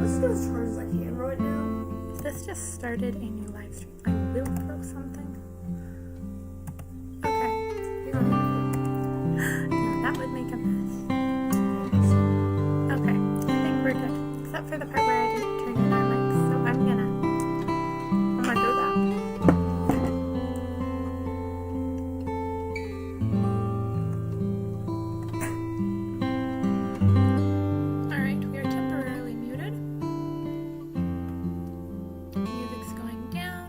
Let's go as far as I can right now. This just started a new live stream. I will throw something. Okay. You don't need to. No, that would make a mess. Okay. I think we're good. Except for the part where I didn't turn in our mics. So I'm gonna do that. Alright, we are temporarily muted. Music's going down.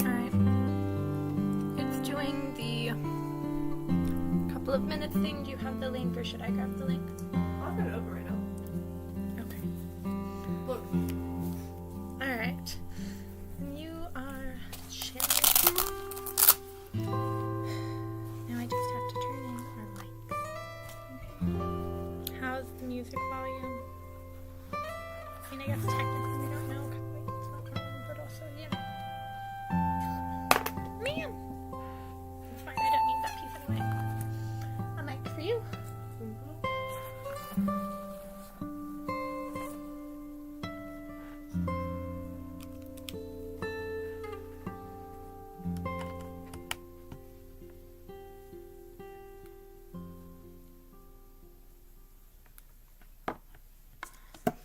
Alright. It's doing the couple of minutes thing. Do you have the link or should I grab the link? I'll put it over right now. Okay. Look. Alright. You are sharing. Now I just have to turn in our mics. How's the music volume? I mean, I guess technically we don't know because it's not common, but also, yeah. Man! It's fine, I don't need that piece anyway. A mic for you.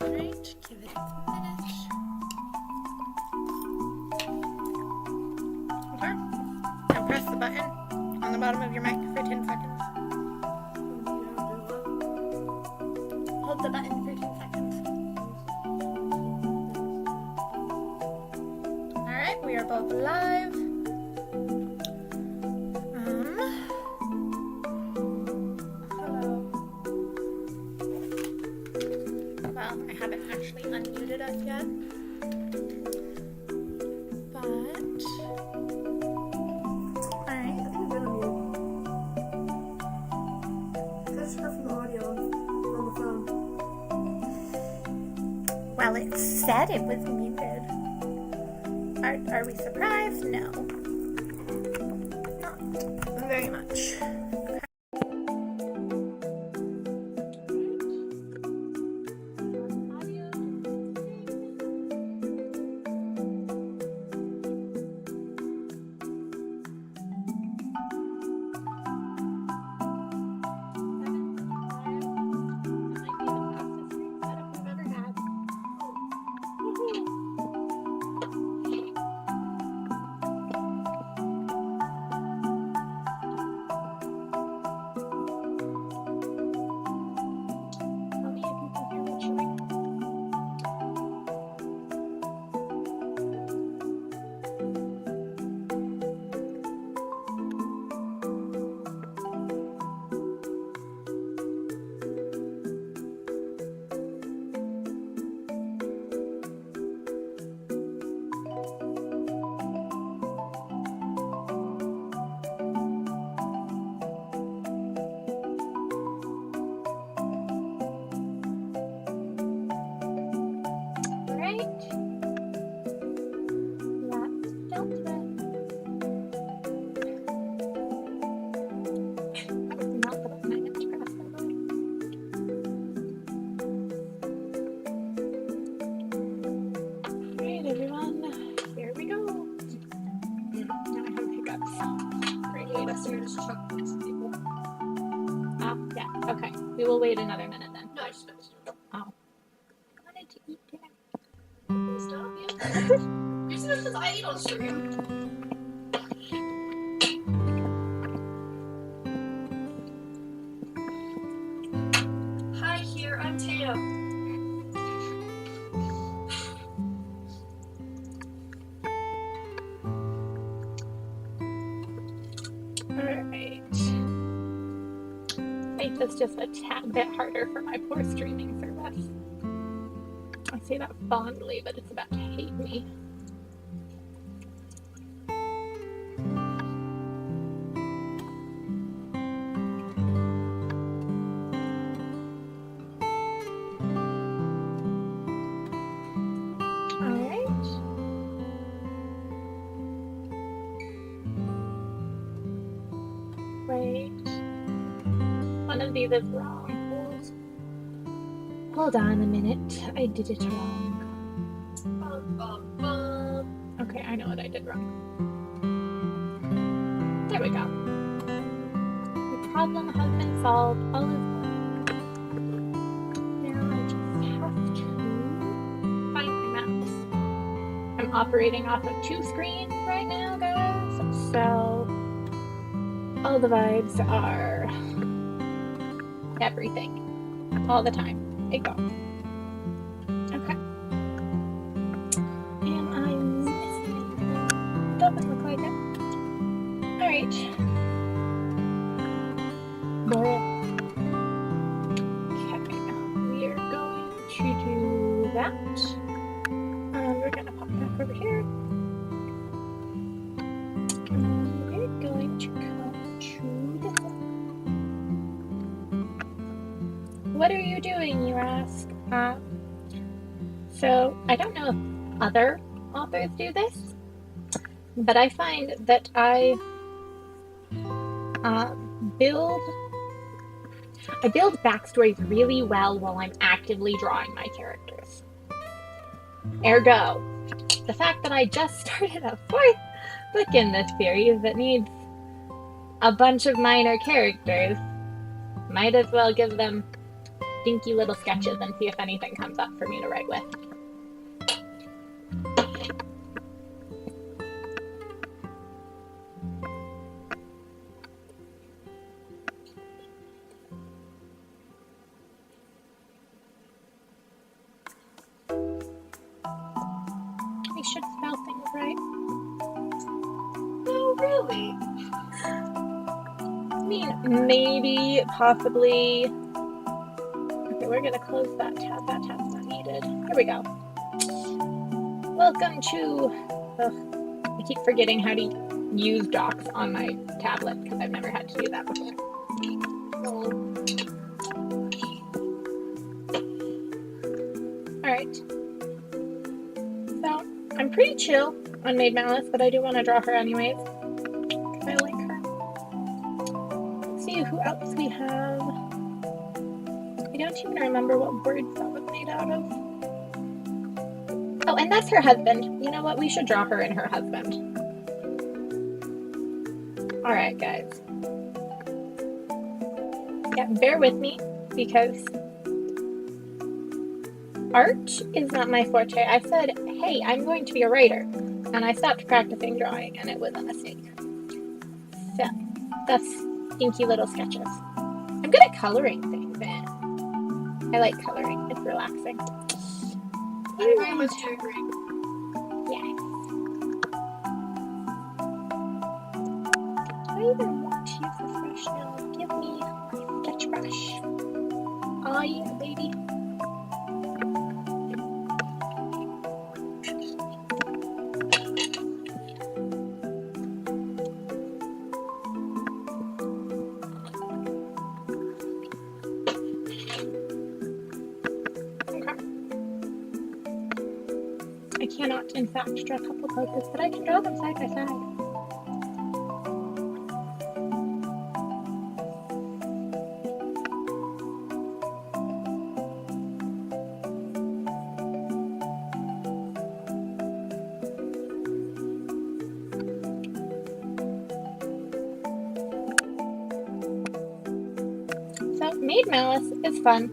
Alright, give it a minute. Okay. Now press the button on the bottom of your mic for 10 seconds. Hold the button for 10 seconds. Alright, we are both live. Hello. Well, I haven't actually unmuted us yet. But I think I'm gonna mute. Just heard from the audio on the phone. well, it said it was muted. Are we surprised? No. Not very much. Yeah, okay. We will wait another minute then. No, I just finished it. Oh. I wanted to eat dinner. Stop, yeah. You're supposed to eat on stream. make this just a tad bit harder for my poor streaming service. I say that fondly, but it's about to hate me. Alright. Wait. One of these is wrong. Hold on a minute. I did it wrong. Okay, I know what I did wrong. There we go. The problem has been solved. All is well. Now I just have to find my mouse. I'm operating off of 2 screens right now, guys. So all the vibes are everything. All the time. They go. Okay. Am I missing anything? Doesn't look like it. Alright. Okay. We are going to do that. We're going to pop back over here. We're going to come to this one. What are you doing, you ask? So I don't know if other authors do this, but I find that I build backstories really well while I'm actively drawing my characters. Ergo, the fact that I just started a 4th book in this series that needs a bunch of minor characters, might as well give them dinky little sketches and see if anything comes up for me to write with. I should spell things right. Oh, really? I mean, maybe, possibly. Okay, we're gonna close that tab. That tab's not needed. Here we go. Welcome to... I keep forgetting how to use docs on my tablet because I've never had to do that before. Alright. So, I'm pretty chill on Maid Malice, but I do want to draw her anyways. I like her. Let's see who else we have. I don't even remember what words that was made out of. Oh, and that's her husband. You know what? We should draw her and her husband. Alright, guys. Yeah, bear with me, because art is not my forte. I said, hey, I'm going to be a writer. And I stopped practicing drawing, and it was a mistake. So, that's stinky little sketches. I'm good at coloring things in. I like coloring. It's relaxing. I very much do agree. Yes. Do I even want to use this brush now? Give me my sketch brush. Aw, yeah, baby. I cannot, in fact, draw couples like this, but I can draw them side by side. So, Maid Malice is fun.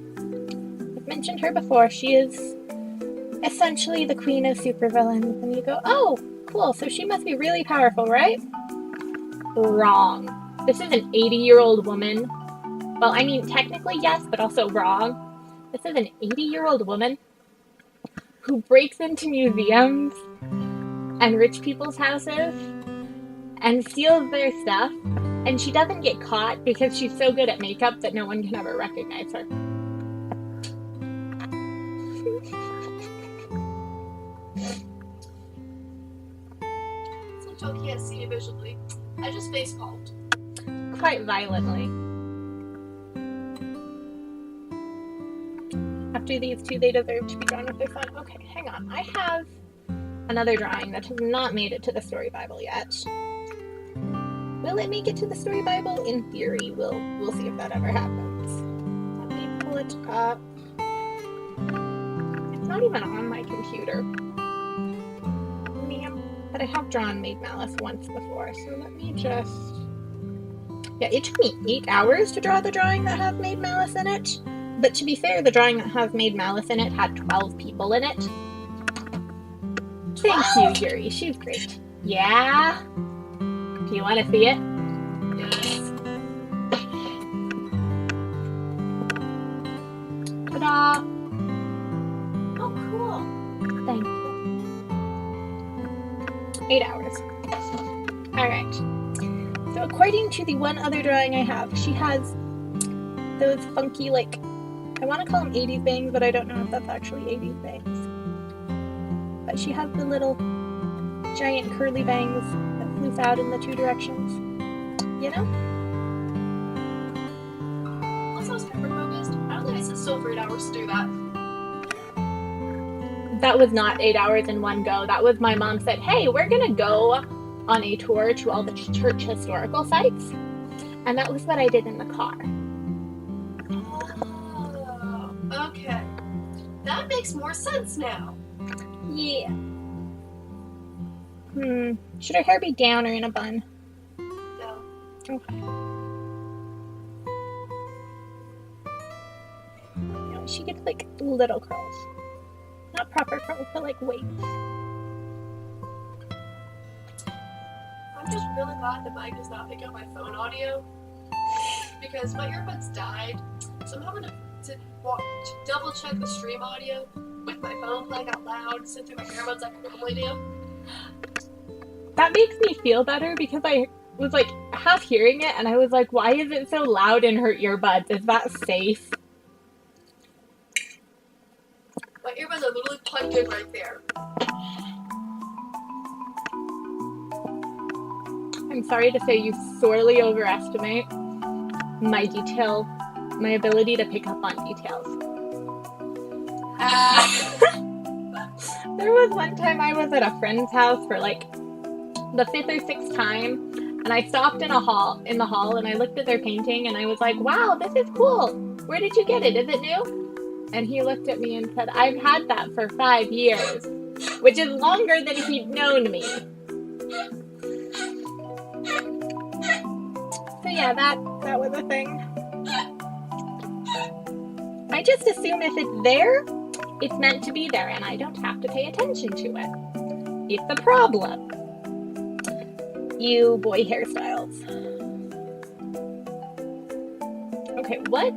I've mentioned her before. She is essentially the queen of supervillains, and you go, oh, cool, so she must be really powerful, right? Wrong. This is an 80-year-old woman. Well, I mean, technically yes, but also wrong. This is an 80-year-old woman who breaks into museums and rich people's houses and steals their stuff And she doesn't get caught because she's so good at makeup that no one can ever recognize her. So Joe can't see me visually. I just face palmed. Quite violently. After these two, they deserve to be drawn with their fun. Okay, hang on. I have another drawing that has not made it to the story Bible yet. Will it make it to the story Bible? In theory, we'll see if that ever happens. Let me pull it up. It's not even on my computer. But I have drawn Maid Malice once before, so let me just... Yeah, it took me 8 hours to draw the drawing that has Maid Malice in it. But to be fair, the drawing that has Maid Malice in it had 12 people in it. Thank you, Yuri. She's great. Yeah? Do you want to see it? Yes. Ta-da! Oh, cool. Thank you. 8 hours. Alright. So according to the one other drawing I have, she has those funky, like, I want to call them 80s bangs, but I don't know if that's actually 80s bangs. But she has the little giant curly bangs that floof out in the two directions. You know? Once I was hyper-focused, I don't think I sit still for 8 hours to do that. That was not 8 hours in one go. That was my mom said, hey, we're going to go on a tour to all the church historical sites. And that was what I did in the car. Oh, okay. That makes more sense now. Yeah. Should her hair be down or in a bun? No. Okay. No, she gets like little curls. Not proper curls, but like waves. I'm just really glad the mic does not pick up my phone audio. Because my earbuds died. So I'm having to double check the stream audio with my phone playing out loud, sit through my earbuds like I normally do. That makes me feel better because I was like half hearing it and I was like, why is it so loud in her earbuds? Is that safe? My earbuds are literally plugged in right there. I'm sorry to say you sorely overestimate my ability to pick up on details. There was one time I was at a friend's house for like the 5th or 6th time, and I stopped in the hall and I looked at their painting and I was like, wow, this is cool. Where did you get it? Is it new? And he looked at me and said, I've had that for 5 years, which is longer than he'd known me. So yeah, that was a thing. I just assume if it's there, it's meant to be there, and I don't have to pay attention to it. It's a problem. You boy hairstyles. Okay, what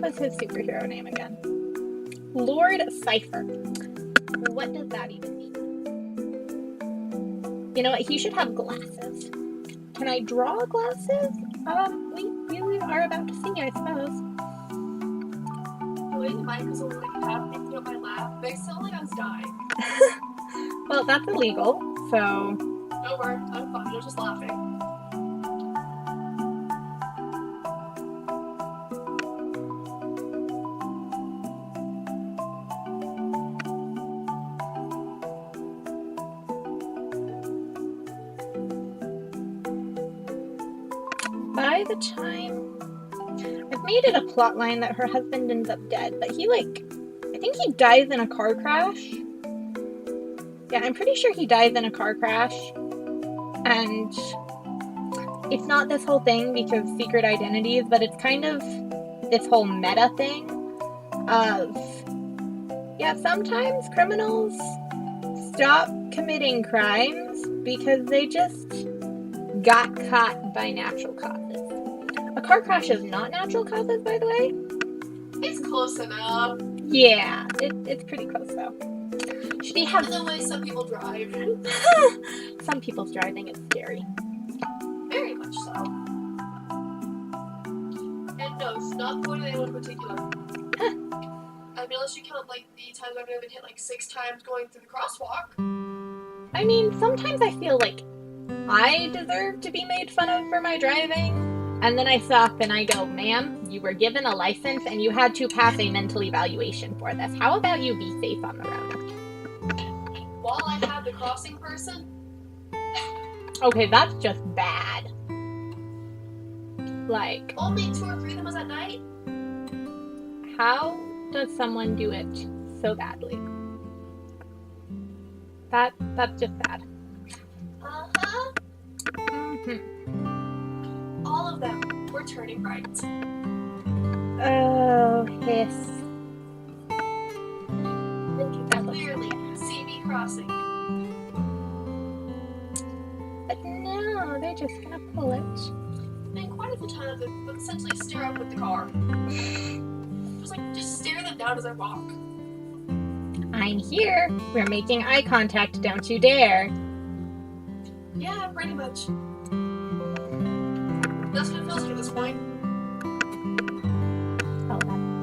was his superhero name again? Lord Cypher. What does that even mean? You know what? He should have glasses. Can I draw glasses? We are about to see, I suppose. The way the mic was only like half picking up my laugh, they sound like I was dying. Well, that's illegal, so... Don't worry, I'm fine, I'm just laughing. By the time... I've made it a plot line that her husband ends up dead, but he, like... I think he dies in a car crash. Yeah, I'm pretty sure he dies in a car crash. And it's not this whole thing because secret identities, but it's kind of this whole meta thing of... Yeah, sometimes criminals stop committing crimes because they just got caught by natural causes. A car crash is not natural causes, by the way. It's close enough. Yeah, it's pretty close, though. Should he have... The way some people drive. Some people's driving is scary. Very much so. not pointing at anyone in particular. I mean, unless you count like the times I've been hit like 6 times going through the crosswalk. I mean, sometimes I feel like I deserve to be made fun of for my driving. And then I stop and I go, ma'am, you were given a license and you had to pass a mental evaluation for this. How about you be safe on the road? While I have the crossing person. Okay, that's just bad. Like, only 2 or 3 of them was at night. How does someone do it so badly? That's just bad. Uh-huh. Mm-hmm. All of them were turning right. Oh, yes. Clearly, CB crossing. But no, they're just gonna pull it. And quite a few times, they would essentially stare up with the car. Just stare them down as I walk. I'm here. We're making eye contact. Don't you dare. Yeah, pretty much. That's what it feels like at this point. Oh,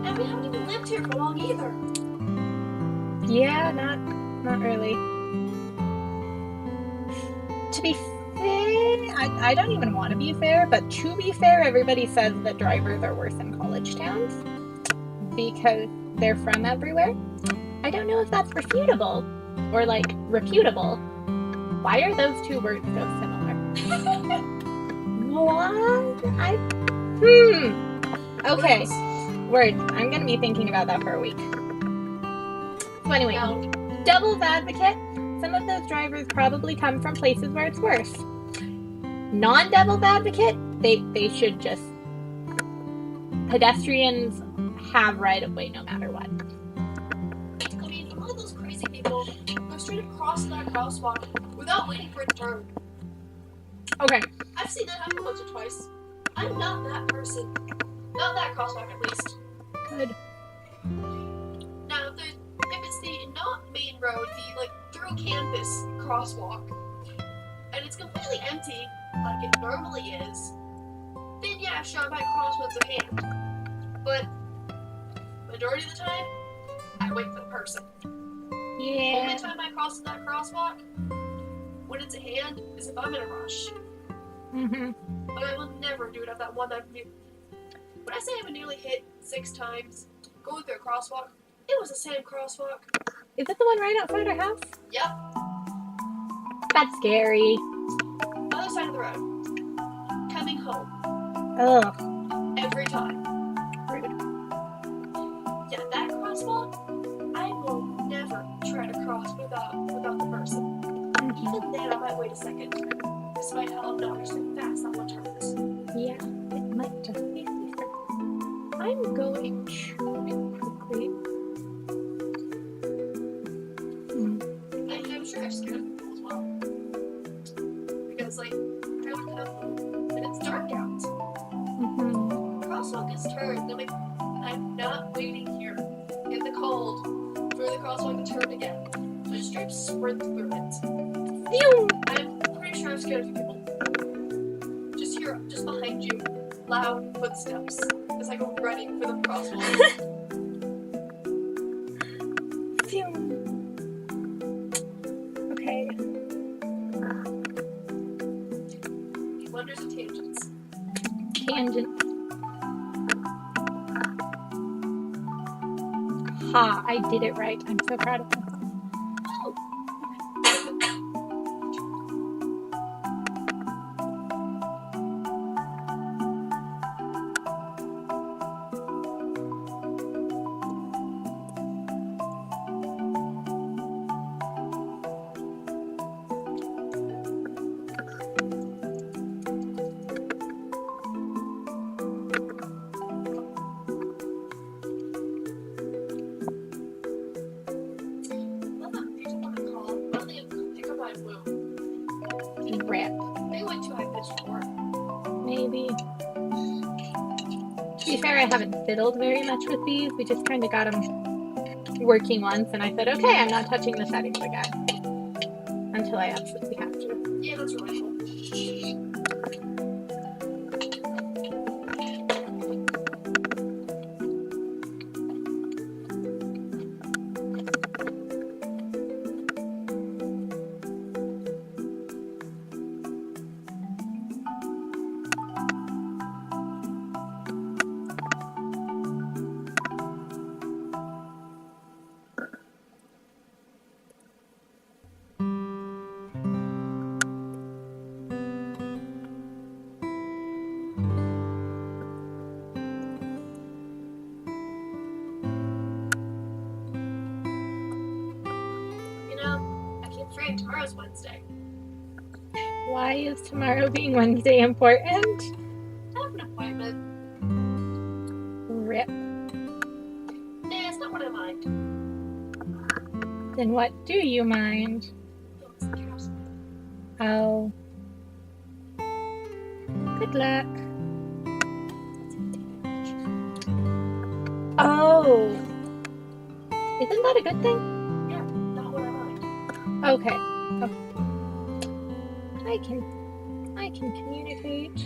and we haven't even lived here for long either. Yeah, not really. To be fair, I don't even want to be fair, but to be fair, everybody says that drivers are worse in college towns because they're from everywhere. I don't know if that's refutable or like reputable. Why are those two words so similar? What? Okay. Words. I'm gonna be thinking about that for a week. So anyway, devil's advocate, some of those drivers probably come from places where it's worse. Non-devil's advocate, they should just... Pedestrians have right-of-way no matter what. I mean, a lot of those crazy people go straight across that crosswalk without waiting for it to turn. Okay. I've seen that happen once or twice. I'm not that person. Not that crosswalk, at least. Good. Now, if it's the not main road, the like through campus crosswalk, and it's completely empty, like it normally is, then yeah, sure, I might cross once a hand. But majority of the time, I wait for the person. Yeah. Only time I cross that crosswalk, when it's a hand, is if I'm in a rush. Mm-hmm. But I will never do it at that one that when I say I've been nearly hit 6 times going through a crosswalk, it was the same crosswalk. Is it the one right outside our house? Yep. That's scary. Other side of the road. Coming home. Ugh. Every time. Yeah, that crosswalk, I will never try to cross without the person. Mm-hmm. Even then, I might wait a second. Despite how obnoxiously fast that one turns. Yeah, it might just be safer. I'm going too quickly. I'm sure I've scared people as well. Because, like, I would come home and it's dark out. Mm-hmm. Crosswalk is turned. I'm not waiting here in the cold for the crosswalk to turn again. So I just straight sprint through it. Phew! I'm pretty sure I've scared a few people. Just behind you, loud footsteps as I go running for the crosswalk. Phew. Okay. Wonders of tangents. Tangent. Ha, I did it right. I'm so proud of myself. Rip. They went too high pitched for it. Maybe. To be fair, I haven't fiddled very much with these. We just kind of got them working once, and I said, okay, I'm not touching the settings again. Until I absolutely have to. Yeah, that's really cool. great, tomorrow's Wednesday. Why is tomorrow being Wednesday important? I have an appointment. Rip. Nah, it's not what I mind. Then what do you mind? Oh, it's the cows. Oh. Good luck. Oh. Isn't that a good thing? Yeah, not what I mind. Okay. Oh. I can communicate.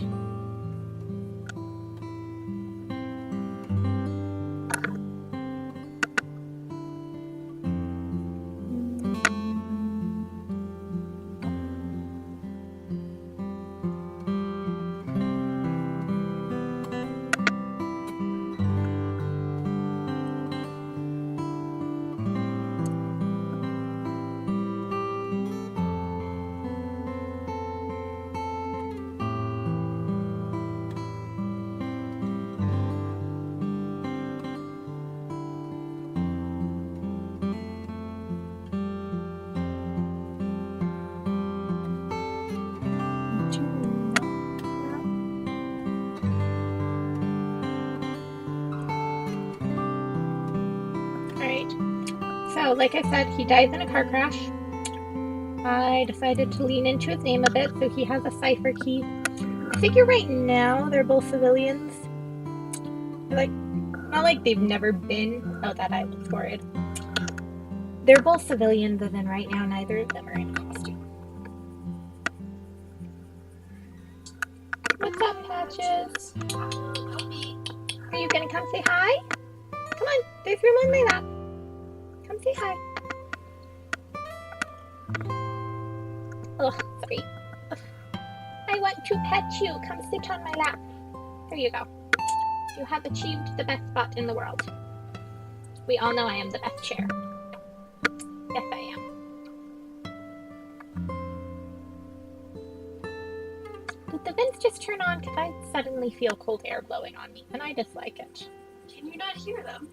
Alright, so like I said, he dies in a car crash. I decided to lean into his name a bit, so he has a cipher key. I figure right now they're both civilians. Like, not like they've never been. Oh, that I was worried. They're both civilians, and then right now neither of them are in costume. What's up, Patches? Are you gonna come say hi? Come on, there's room on my lap. Come say hi. Oh, sorry. I want to pet you. Come sit on my lap. There you go. You have achieved the best spot in the world. We all know I am the best chair. Yes, I am. Did the vents just turn on? Because I suddenly feel cold air blowing on me, and I dislike it. Can you not hear them?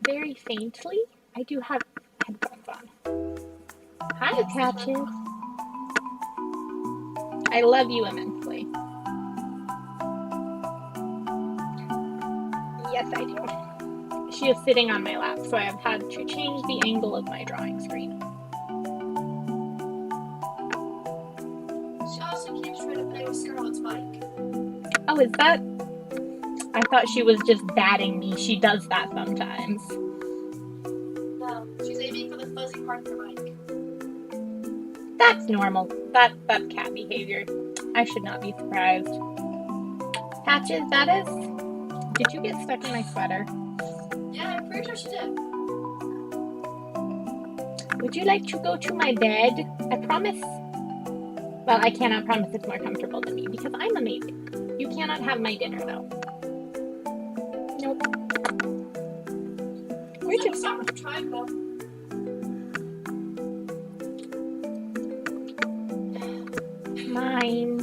Very faintly. I do have headphones on. Hi, Patches. I love you immensely. Yes, I do. She is sitting on my lap, so I have had to change the angle of my drawing screen. She also keeps trying to play with Scarlett's mic. Oh, is that? I thought she was just batting me. She does that sometimes. No, she's aiming for the fuzzy part of the mic. That's normal. That's cat behavior. I should not be surprised. Patches, that is? Did you get stuck in my sweater? Yeah, I'm pretty sure she did. Would you like to go to my bed? I promise. Well, I cannot promise it's more comfortable than me because I'm amazing. You cannot have my dinner though. Nope. Where'd you stop with the triangle? Mine.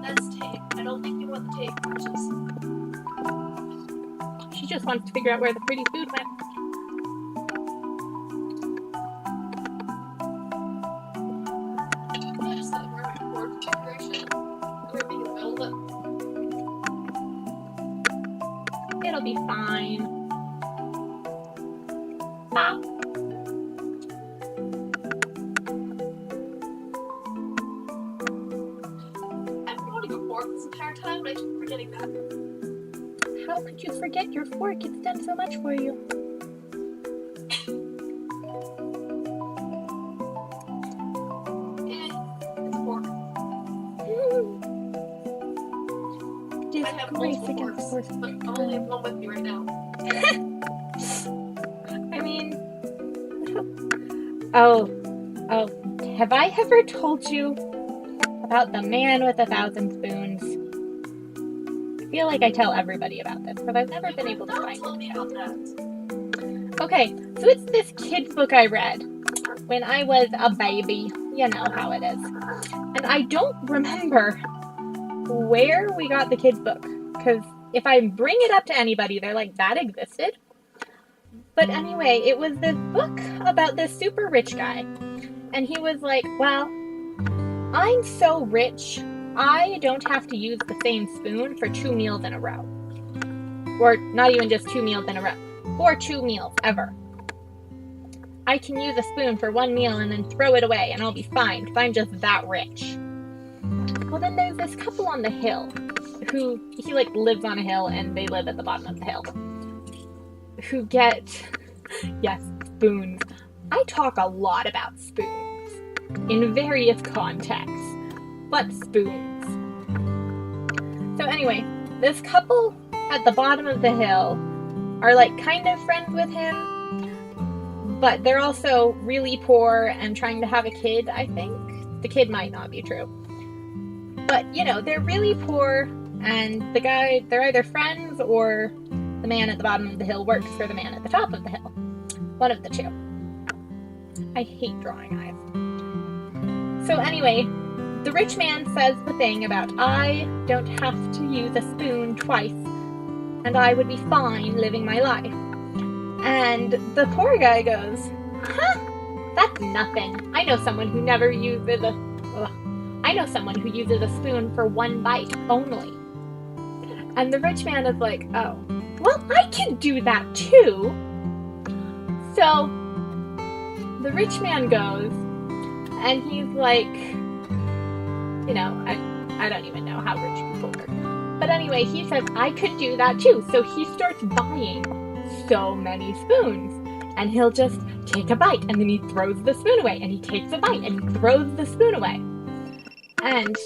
That's tape. I don't think you want the tape, Patches. She just wants to figure out where the pretty food went. I just thought we're in board configuration. We're being available. It'll be fine. Ah. I've been wanting a fork this entire time, but I keep forgetting that. How could you forget your fork? It's done so much for you. It's a fork. I have multiple forks, but I only have one with me right now. I mean, oh, have I ever told you about the man with 1,000 spoons? I feel like I tell everybody about this, but I've never been able to find it. Tell me about that. Okay, so it's this kid's book I read when I was a baby. You know how it is. And I don't remember where we got the kid's book, because if I bring it up to anybody, they're like, that existed? But anyway, it was this book about this super rich guy. And he was like, well, I'm so rich, I don't have to use the same spoon for 2 meals in a row. Or not even just 2 meals in a row. For 2 meals, ever. I can use a spoon for 1 meal and then throw it away and I'll be fine because I'm just that rich. Well, then there's this couple on the hill who, he like lives on a hill and they live at the bottom of the hill, who get, yes, spoons. I talk a lot about spoons in various contexts, but spoons. So anyway, this couple at the bottom of the hill are like kind of friends with him, but they're also really poor and trying to have a kid, I think. The kid might not be true. But, you know, they're really poor, and the guy, they're either friends or the man at the bottom of the hill works for the man at the top of the hill. One of the two. I hate drawing eyes. So anyway, the rich man says the thing about I don't have to use a spoon twice, and I would be fine living my life. And the poor guy goes, huh, that's nothing. I know someone who never uses a spoon for 1 bite only. And the rich man is like, oh, well, I can do that too. So the rich man goes, and he's like, you know, I don't even know how rich people work. But anyway, he says, I could do that too. So he starts buying so many spoons. And he'll just take a bite, and then he throws the spoon away, and he takes a bite, and he throws the spoon away. And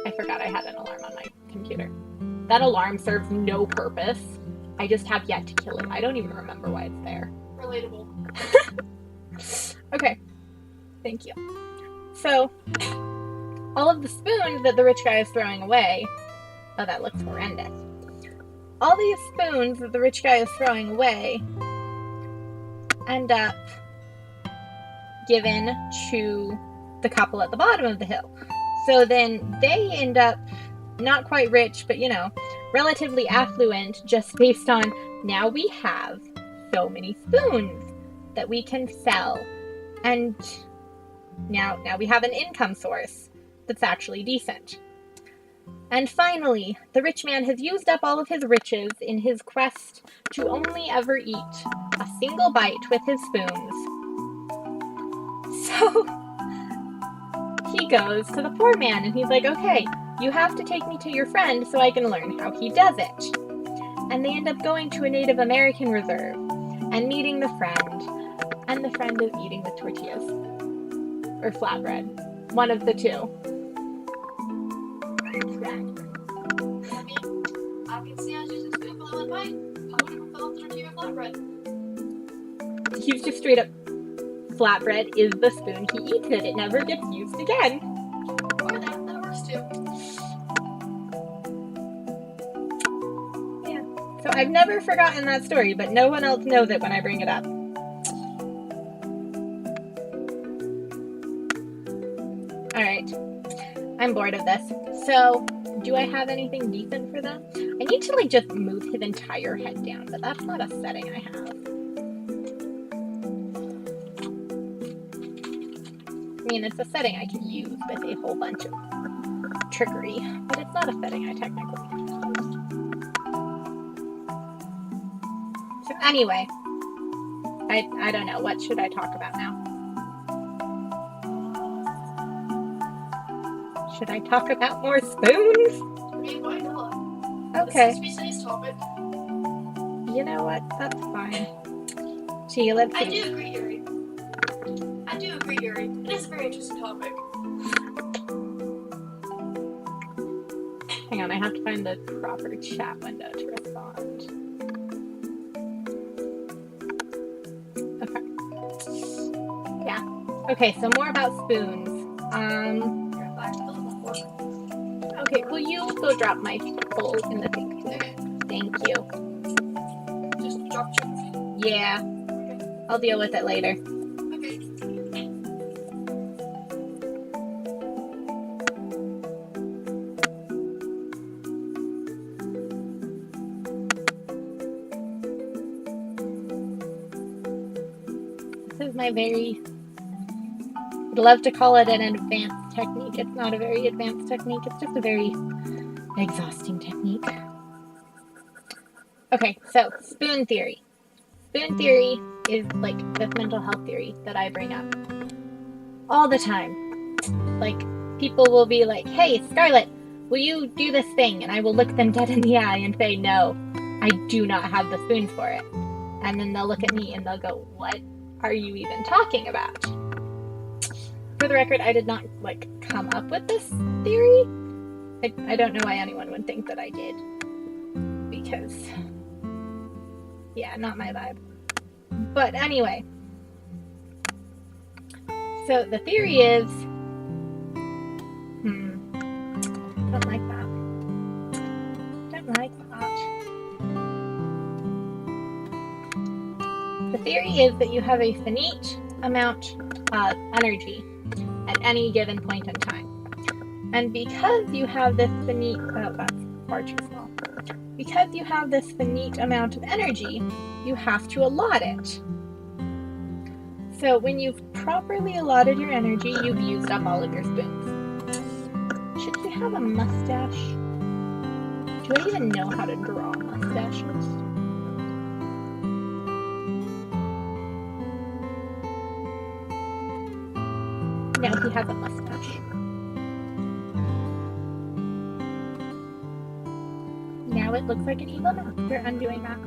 I forgot I had an alarm on my computer. That alarm serves no purpose. I just have yet to kill it. I don't even remember why it's there. Relatable. Okay. Thank you. So, all of the spoons that the rich guy is throwing away... Oh, that looks horrendous. All these spoons that the rich guy is throwing away end up given to the couple at the bottom of the hill. So then they end up not quite rich, but you know, relatively affluent just based on now we have so many spoons that we can sell. And now we have an income source that's actually decent. And finally, the rich man has used up all of his riches in his quest to only ever eat a single bite with his spoons. So he goes to the poor man and he's like, okay, you have to take me to your friend so I can learn how he does it. And they end up going to a Native American reserve and meeting the friend. And the friend is eating the tortillas. Or flatbread. One of the two. I can see I just spoon for that bite. I would have felt the tortilla flatbread. He's just straight up, flatbread is the spoon he eats it. It never gets used again. Or that works too. Yeah. So I've never forgotten that story, but no one else knows it when I bring it up. Alright. I'm bored of this. So, do I have anything decent for them? I need to, like, just move his entire head down, but that's not a setting I have. I mean, it's a setting I can use with a whole bunch of trickery, but it's not a setting I technically can use. So anyway, I don't know. What should I talk about now? Should I talk about more spoons? I mean, why not? Okay. This is today's topic. You know what? That's fine. Gee, let's see. I do agree, Yuri. It is a very interesting topic. Hang on, I have to find the proper chat window to respond. Okay. Yeah. Okay, so more about spoons. Okay, will you go drop my bowl in the sink? Okay. Thank you. Just drop chips. Yeah. Okay. I'll deal with it later. Okay. my very, I'd love to call it an advanced technique. It's not a very advanced technique. It's just a very exhausting technique. Okay, so spoon theory. Spoon theory is like this mental health theory that I bring up all the time. Like, people will be like, hey, Scarlett, will you do this thing? And I will look them dead in the eye and say, no, I do not have the spoons for it. And then they'll look at me and they'll go, what are you even talking about? For the record, I did not like come up with this theory. I don't know why anyone would think that I did. Because, yeah, not my vibe. But anyway. So the theory is, don't like that. Don't like that. The theory is that you have a finite amount of energy at any given point in time. And because you have this finite, that's far too small. Because you have this finite amount of energy, you have to allot it. So when you've properly allotted your energy, you've used up all of your spoons. Should you have a mustache? Do I even know how to draw mustaches? No, he has a mustache. Now it looks like an evil mouth. We're undoing that.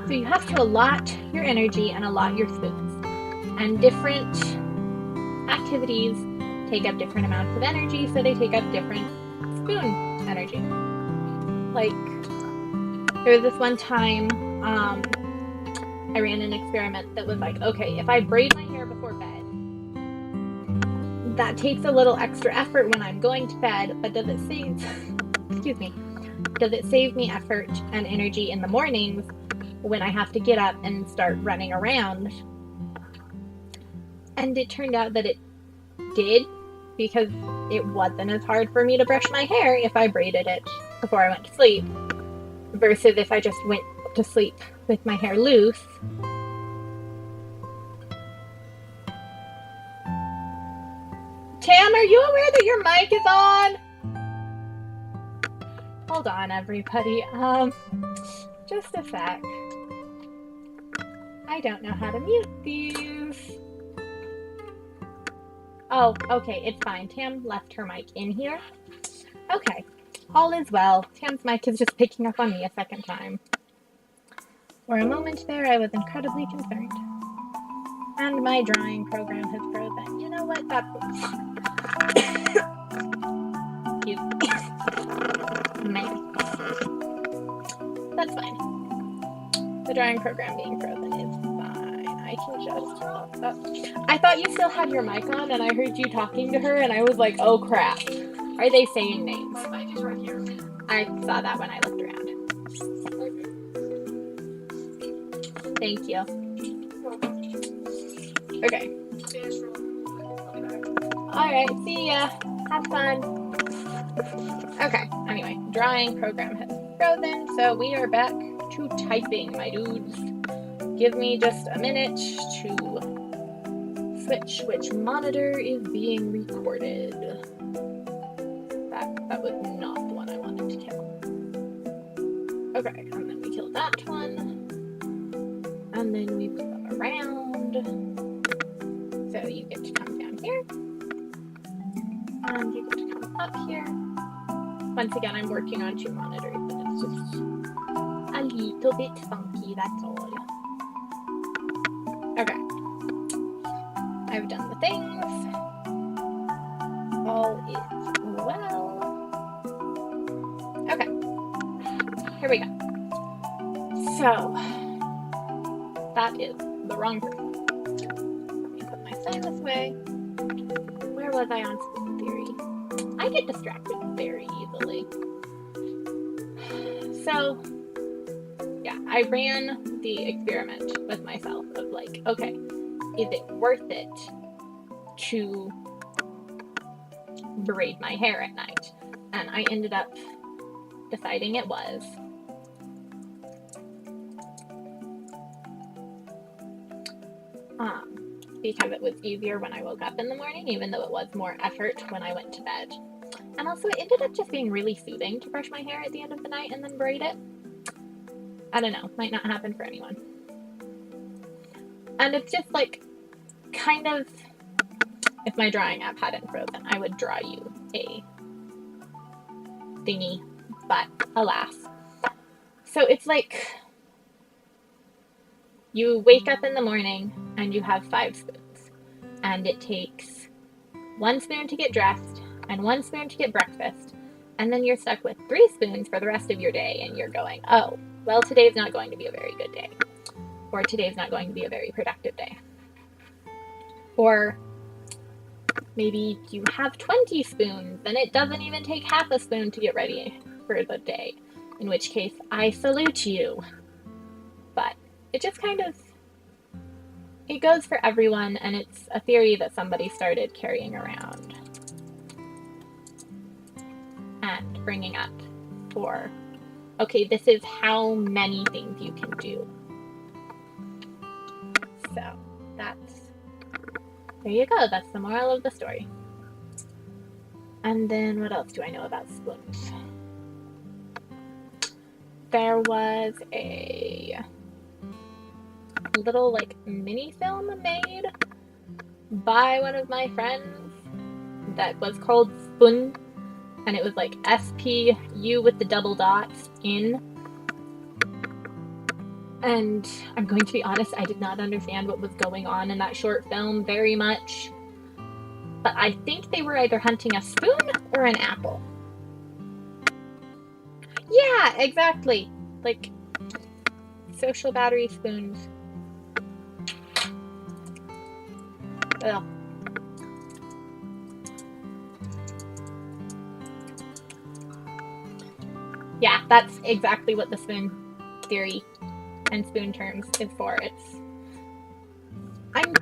So you have to allot your energy and allot your spoons. And different activities take up different amounts of energy, so they take up different spoon energy. Like, there was this one time, I ran an experiment that was like, okay, if I braid my hair before bed, that takes a little extra effort when I'm going to bed, but does it save, excuse me, does it save me effort and energy in the mornings when I have to get up and start running around? And it turned out that it did, because it wasn't as hard for me to brush my hair if I braided it before I went to sleep, versus if I just went to sleep with my hair loose. Tam, are you aware that your mic is on? Hold on, everybody. Just a sec. I don't know how to mute these. Oh, okay, it's fine. Tam left her mic in here. Okay, all is well. Tam's mic is just picking up on me a second time. For a moment there, I was incredibly concerned. And my drawing program has frozen. You know what? That's... Excuse me. Man. That's fine. The drawing program being frozen is fine. I can just... I thought you still had your mic on, and I heard you talking to her, and I was like, oh crap. Are they saying names? My mic is right here. I saw that when I looked around. Thank you. Okay. Alright, see ya. Have fun. Okay, anyway, drawing program has frozen, so we are back to typing, my dudes. Give me just a minute to switch which monitor is being recorded. That was not the one I wanted to kill. Okay, and then we killed that one. And then we move them around. So you get to come down here. And you get to come up here. Once again, I'm working on two monitors, and it's just a little bit funky, that's all. Okay. I've done the things. All is well. Okay. Here we go. So, that is the wrong person. Let me put my sign this way. Where was I on spoon theory? I get distracted very easily. So, yeah, I ran the experiment with myself of like, okay, is it worth it to braid my hair at night? And I ended up deciding it was. because it was easier when I woke up in the morning, even though it was more effort when I went to bed. And also, it ended up just being really soothing to brush my hair at the end of the night and then braid it. I don't know, might not happen for anyone. And it's just like, kind of, if my drawing app hadn't frozen, I would draw you a thingy, but alas. So it's like, you wake up in the morning and you have 5 spoons, and it takes 1 spoon to get dressed and 1 spoon to get breakfast, and then you're stuck with 3 spoons for the rest of your day, and you're going, oh, well, today's not going to be a very good day, or today's not going to be a very productive day. Or maybe you have 20 spoons and it doesn't even take half a spoon to get ready for the day, in which case I salute you. But it just kind of, it goes for everyone, and it's a theory that somebody started carrying around and bringing up for, okay, this is how many things you can do. So that's, there you go, that's the moral of the story. And then what else do I know about spoons? There was a little like mini film made by one of my friends that was called Spoon, and it was like SPU with the double dots in. And I'm going to be honest, I did not understand what was going on in that short film very much. But I think they were either hunting a spoon or an apple. Yeah, exactly. Like social battery spoons. Ugh. Yeah, that's exactly what the spoon theory and spoon terms is for. I'm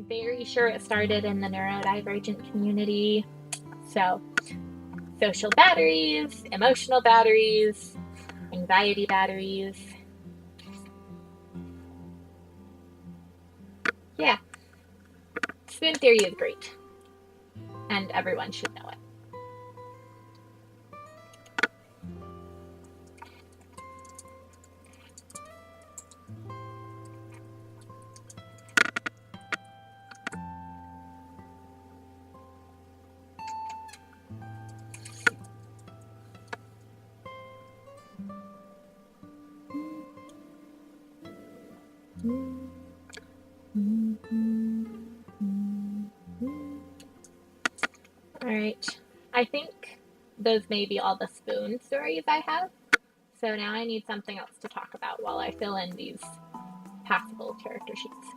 very sure it started in the neurodivergent community. So, social batteries, emotional batteries, anxiety batteries. Yeah. Spoon theory is great. And everyone should know it. Alright, I think those may be all the spoon stories I have. So now I need something else to talk about while I fill in these passable character sheets.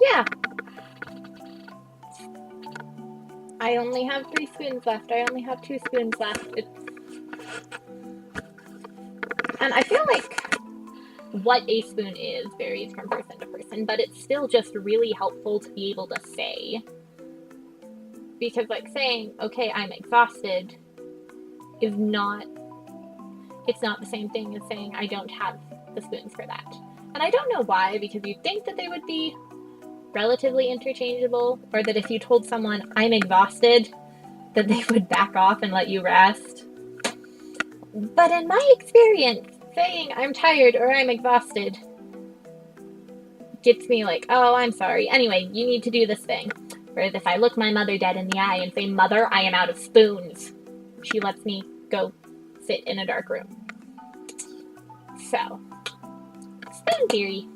Yeah. I only have 3 spoons left. I only have 2 spoons left. And I feel like what a spoon is varies from person to person, but it's still just really helpful to be able to say. Because like saying, okay, I'm exhausted is not, it's not the same thing as saying I don't have the spoons for that. And I don't know why, because you'd think that they would be relatively interchangeable, or that if you told someone I'm exhausted, that they would back off and let you rest. But in my experience, saying I'm tired or I'm exhausted gets me like, oh, I'm sorry. Anyway, you need to do this thing. Whereas if I look my mother dead in the eye and say, Mother, I am out of spoons, she lets me go sit in a dark room. So, spoon theory.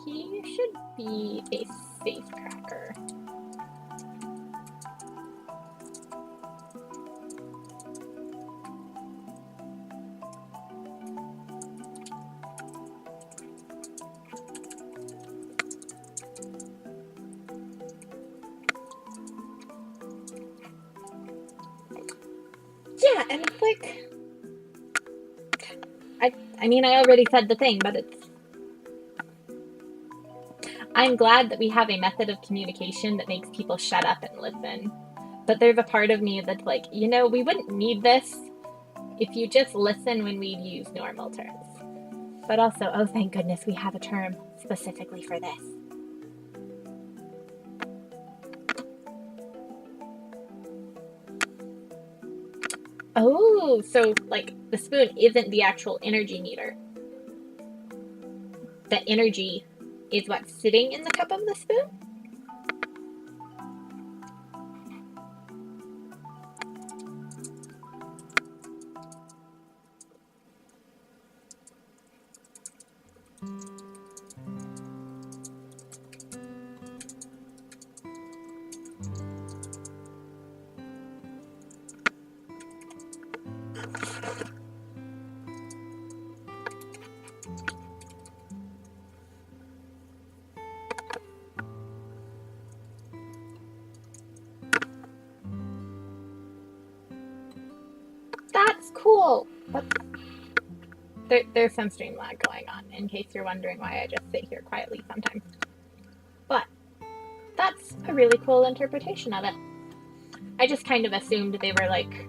He should be a safecracker. Yeah, and it's like, I mean, I already said the thing, but I'm glad that we have a method of communication that makes people shut up and listen. But there's a part of me that's like, you know, we wouldn't need this if you just listen when we'd use normal terms. But also, oh, thank goodness we have a term specifically for this. Oh, so like the spoon isn't the actual energy meter. The energy is what's sitting in the cup of the spoon? That's cool. There's some stream lag going on, in case you're wondering why I just sit here quietly sometimes. But that's a really cool interpretation of it. I just kind of assumed they were like,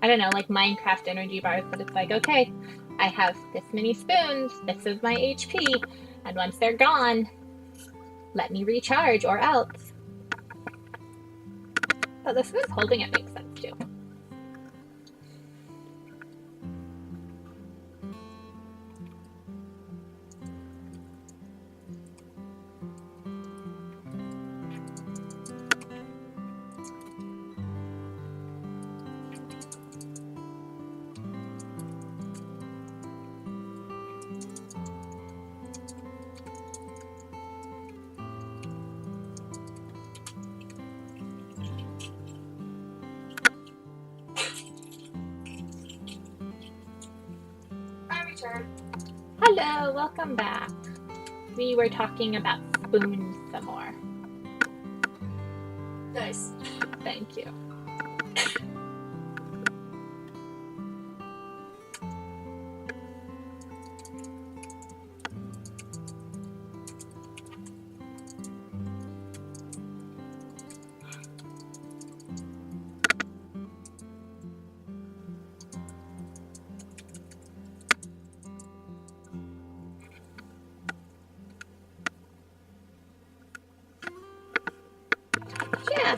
I don't know, like Minecraft energy bars, but it's like, okay, I have this many spoons, this is my HP, and once they're gone, let me recharge or else. But the spoon's holding it makes sense too. Hello, welcome back. We were talking about spoons some more. Nice. Thank you. Yeah.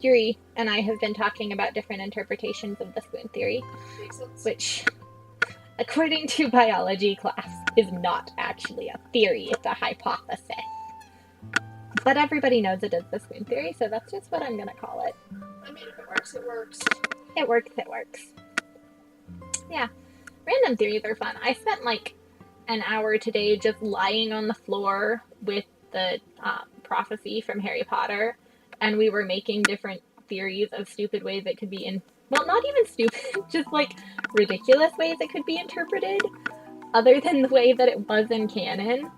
Yuri and I have been talking about different interpretations of the spoon theory, Makes sense. which, according to biology class, is not actually a theory, it's a hypothesis. But everybody knows it is the spoon theory, so that's just what I'm gonna call it. I mean, if it works, it works. It works, it works. Yeah. Random theories are fun. I spent like an hour today just lying on the floor with the prophecy from Harry Potter, and we were making different theories of stupid ways it could be well, not even stupid, just like ridiculous ways it could be interpreted, other than the way that it was in canon.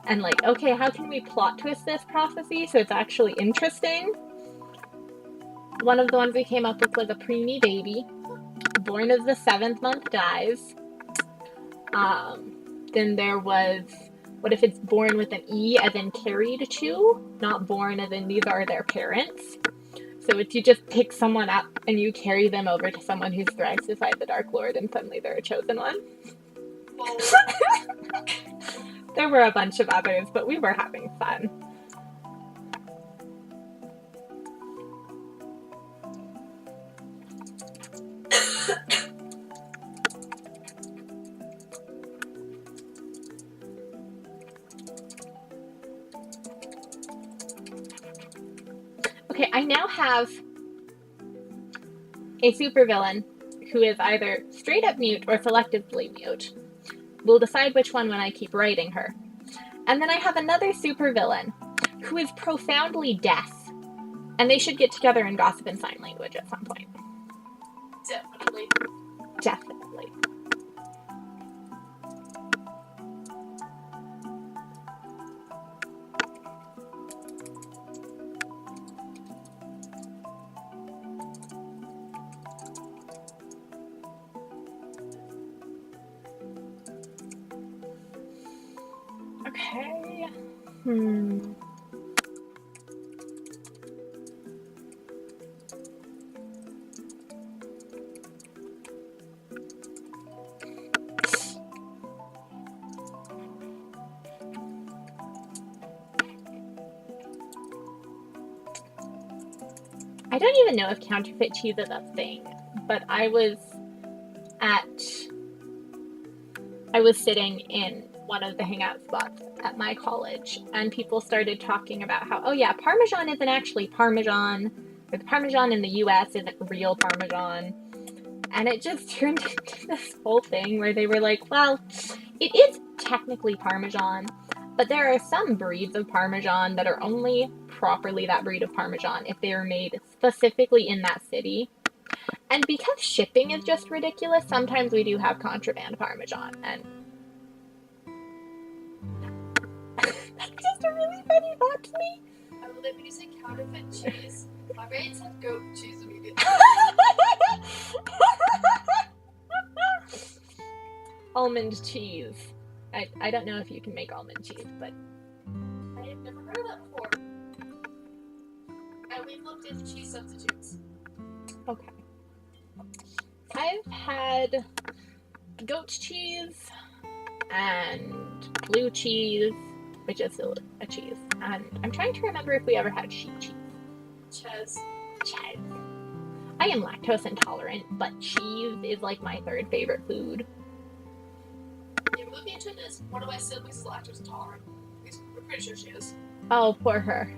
And like, okay, how can we plot twist this prophecy so it's actually interesting? One of the ones we came up with was a preemie baby, born as the 7th month dies. Then there was, what if it's born with an E as in carried to, not born as in these are their parents. So it's you just pick someone up and you carry them over to someone who's thrives to fight the Dark Lord and suddenly they're a chosen one. There were a bunch of others, but we were having fun. Okay, I now have a supervillain who is either straight up mute or selectively mute. We'll decide which one when I keep writing her. And then I have another supervillain who is profoundly deaf, and they should get together and gossip in sign language at some point. Definitely. Definitely. Okay. I don't even know if counterfeit cheese is a thing, but I was sitting in one of the hangout spots at my college, and people started talking about how, oh yeah, Parmesan isn't actually Parmesan, or the Parmesan in the US isn't real Parmesan. And it just turned into this whole thing where they were like, well, it is technically Parmesan, but there are some breeds of Parmesan that are only properly that breed of Parmesan if they are made specifically in that city. And because shipping is just ridiculous, sometimes we do have contraband Parmesan, and that's just a really funny thought to me. I will admit, when you say counterfeit cheese, my brain said goat cheese immediately. Almond cheese. I don't know if you can make almond cheese, but I have never heard of that before. And we've looked into cheese substitutes. okay. I've had goat cheese and blue cheese, which is still a cheese, and I'm trying to remember if we ever had sheep cheese. Ches. I am lactose intolerant, but cheese is like my third favorite food. Yeah, we looked into this. One of my siblings is lactose intolerant. We're pretty sure she is. Oh, poor her.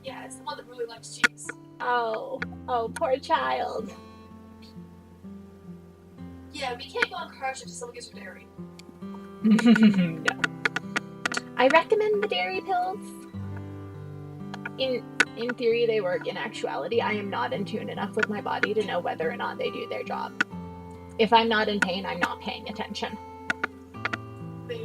Yeah, it's the one that really likes cheese. Oh, poor child. Yeah, we can't go on car trip if someone gives her dairy. No. I recommend the dairy pills. In theory, they work. In actuality, I am not in tune enough with my body to know whether or not they do their job. If I'm not in pain, I'm not paying attention. Maybe.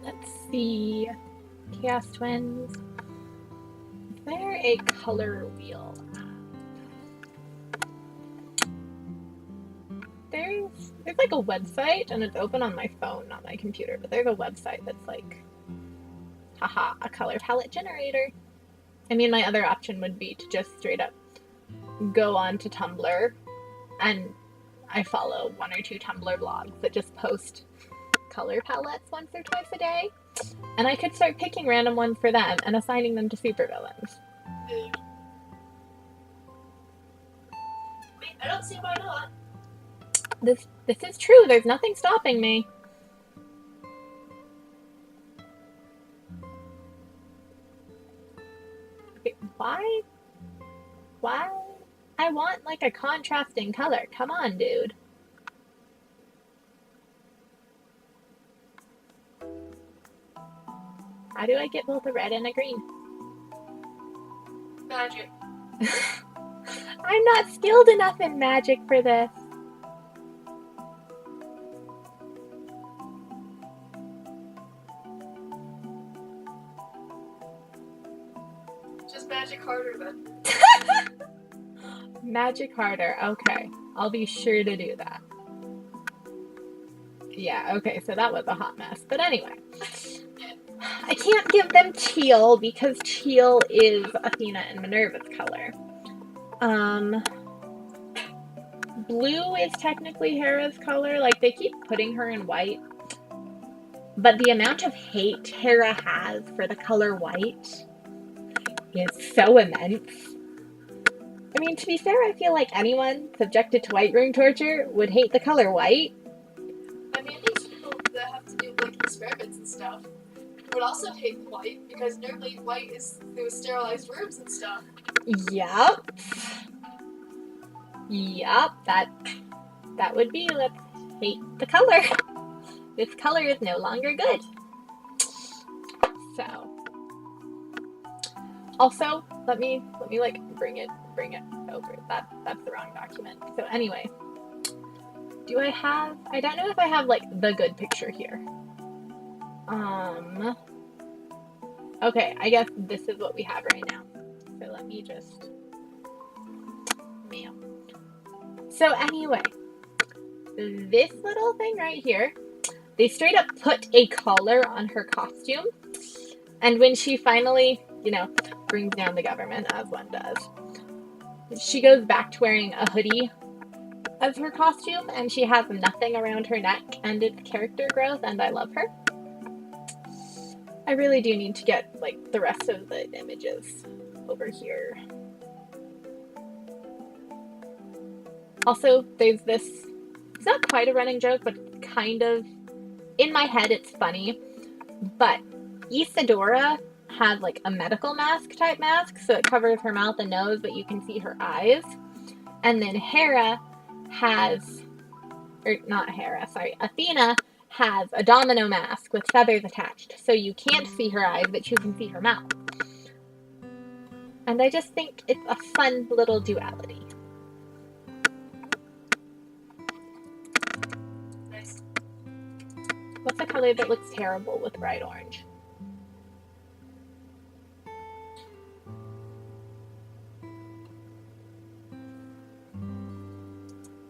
Let's see. Chaos Twins. Is there a color wheel? There's like a website, and it's open on my phone, not my computer, but there's a website that's like, haha, a color palette generator. I mean, my other option would be to just straight up go on to Tumblr, and I follow one or two Tumblr blogs that just post color palettes once or twice a day, and I could start picking random ones for them and assigning them to supervillains. Dude. I mean, I don't see why not. This is true. There's nothing stopping me. Okay, why? I want like a contrasting color. Come on, dude. How do I get both a red and a green? Magic. I'm not skilled enough in magic for this. Just magic harder then. Magic harder. Okay. I'll be sure to do that. Yeah, okay, so that was a hot mess. But anyway. I can't give them teal because teal is Athena and Minerva's color. Blue is technically Hera's color. Like, they keep putting her in white. But the amount of hate Hera has for the color white is so immense. I mean, to be fair, I feel like anyone subjected to white room torture would hate the color white. I mean, these people that have to do like experiments and stuff would also hate white because normally white is through sterilized rooms and stuff. Yup. That would be let's hate the color. This color is no longer good. So, also let me like bring it bring it over. That's the wrong document. So anyway, I don't know if I have like the good picture here. Okay, I guess this is what we have right now. So let me just mail. So anyway, this little thing right here, they straight up put a collar on her costume. And when she finally, brings down the government, as one does, she goes back to wearing a hoodie as her costume, and she has nothing around her neck, and it's character growth, and I love her. I really do need to get, like, the rest of the images over here. Also, there's this, it's not quite a running joke, but kind of, in my head it's funny, but Isadora had like a medical mask type mask, so it covers her mouth and nose, but you can see her eyes. And then Athena has a domino mask with feathers attached, so you can't see her eyes, but you can see her mouth. And I just think it's a fun little duality. Nice. What's the color that looks terrible with bright orange?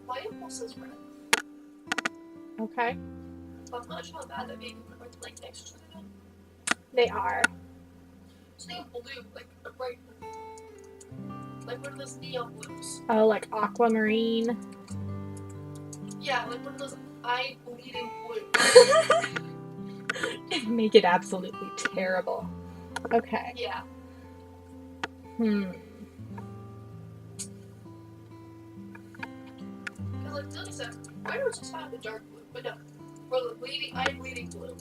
My impulse is red. Okay. But I'm not sure how bad that being like next to them. They are. Something blue, like a bright blue. Like one of those neon blues. Oh, like aquamarine. Yeah, like one of those eye bleeding blues. Make it absolutely terrible. Okay. Yeah. Because like Lily said, why don't we just find the dark blue? But no, for the eye bleeding blue.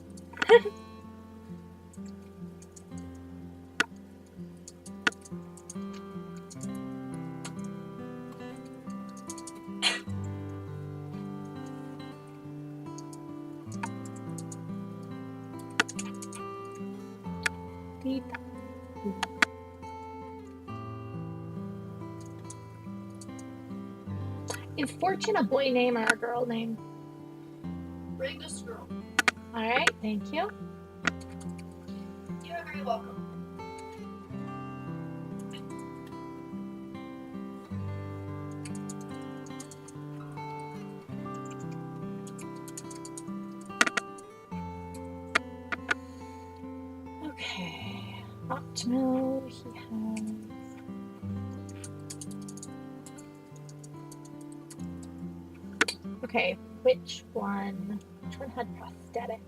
Is Fortune a boy name or a girl name? Bring this girl. Alright, thank you. You are very welcome. Okay. Optimal, he has. Okay, which one had prosthetics?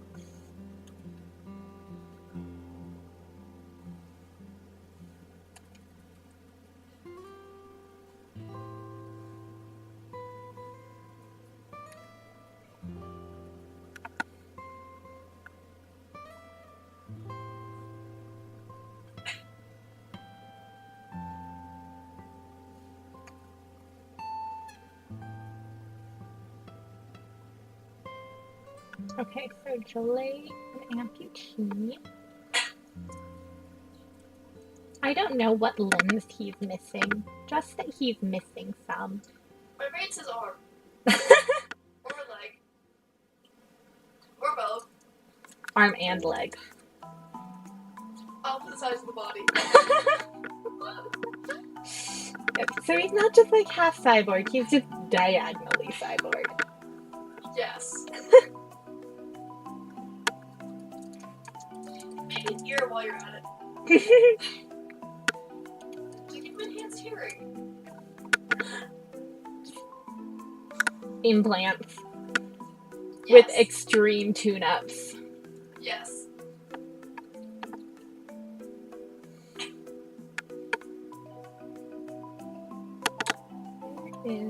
Okay, so Jolie, an amputee. I don't know what limbs he's missing, just that he's missing some. My brain says arm. Or leg. Or both. Arm and leg. Opposite sides of the body. So he's not just like half cyborg, he's just diagonally cyborg. Yes. Maybe an ear while you're at it. To give him enhanced hearing. Implants Yes. with extreme tune-ups. Yes. There is...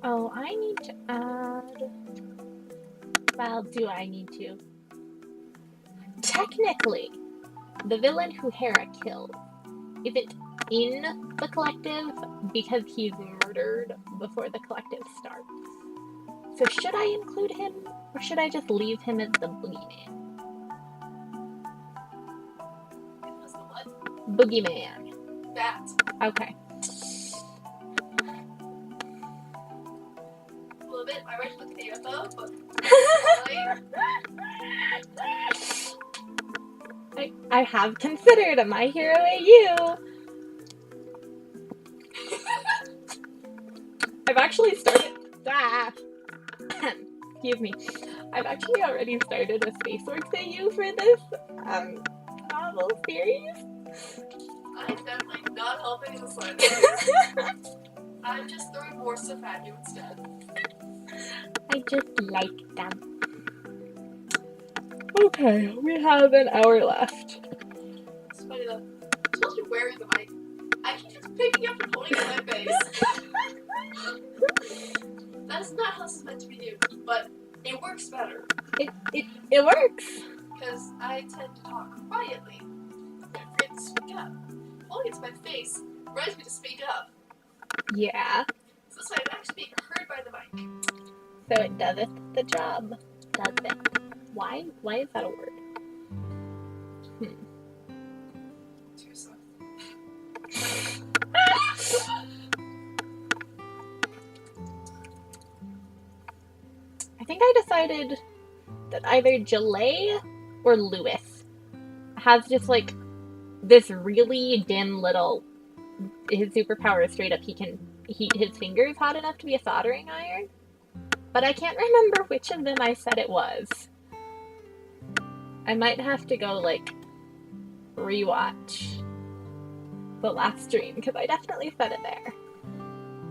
Oh, I need to add... Well, do I need to? technically, the villain who Hera kills isn't in the collective because he's murdered before the collective starts. So should I include him, or should I just leave him as the boogeyman? It was the what? Boogeyman. That. Okay. A little bit. I read to look at the UFO, but I have considered a My Hero AU. I've actually started. Excuse me. I've actually already started a Spaceworks AU for this novel series. I'm definitely not helping in the slightest. I'm just throwing more stuff at you instead. I just like them. Okay, we have an hour left. It's funny though. I'm supposed to be wearing the mic. I keep just picking up and holding it in my face. That's not how this is meant to be used, but it works better. It works. Because I tend to talk quietly and forget to speak up. Holding it to my face reminds me to speak up. Yeah. So this way I'm actually being heard by the mic. So it doeth the job, does it? Why is that a word? Too soft. I think I decided that either Jalay or Lewis has just like this really dim little. His superpower is straight up he can heat his fingers hot enough to be a soldering iron. But I can't remember which of them I said it was. I might have to go like rewatch the last stream because I definitely said it there.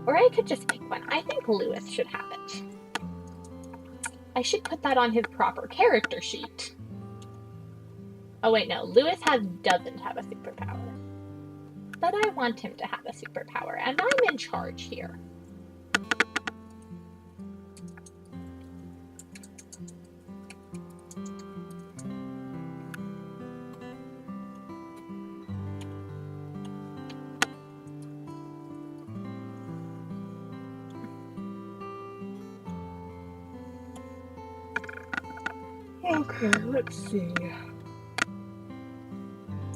Or I could just pick one. I think Lewis should have it. I should put that on his proper character sheet. Oh wait, no. Lewis doesn't have a superpower. But I want him to have a superpower, and I'm in charge here. Okay, let's see.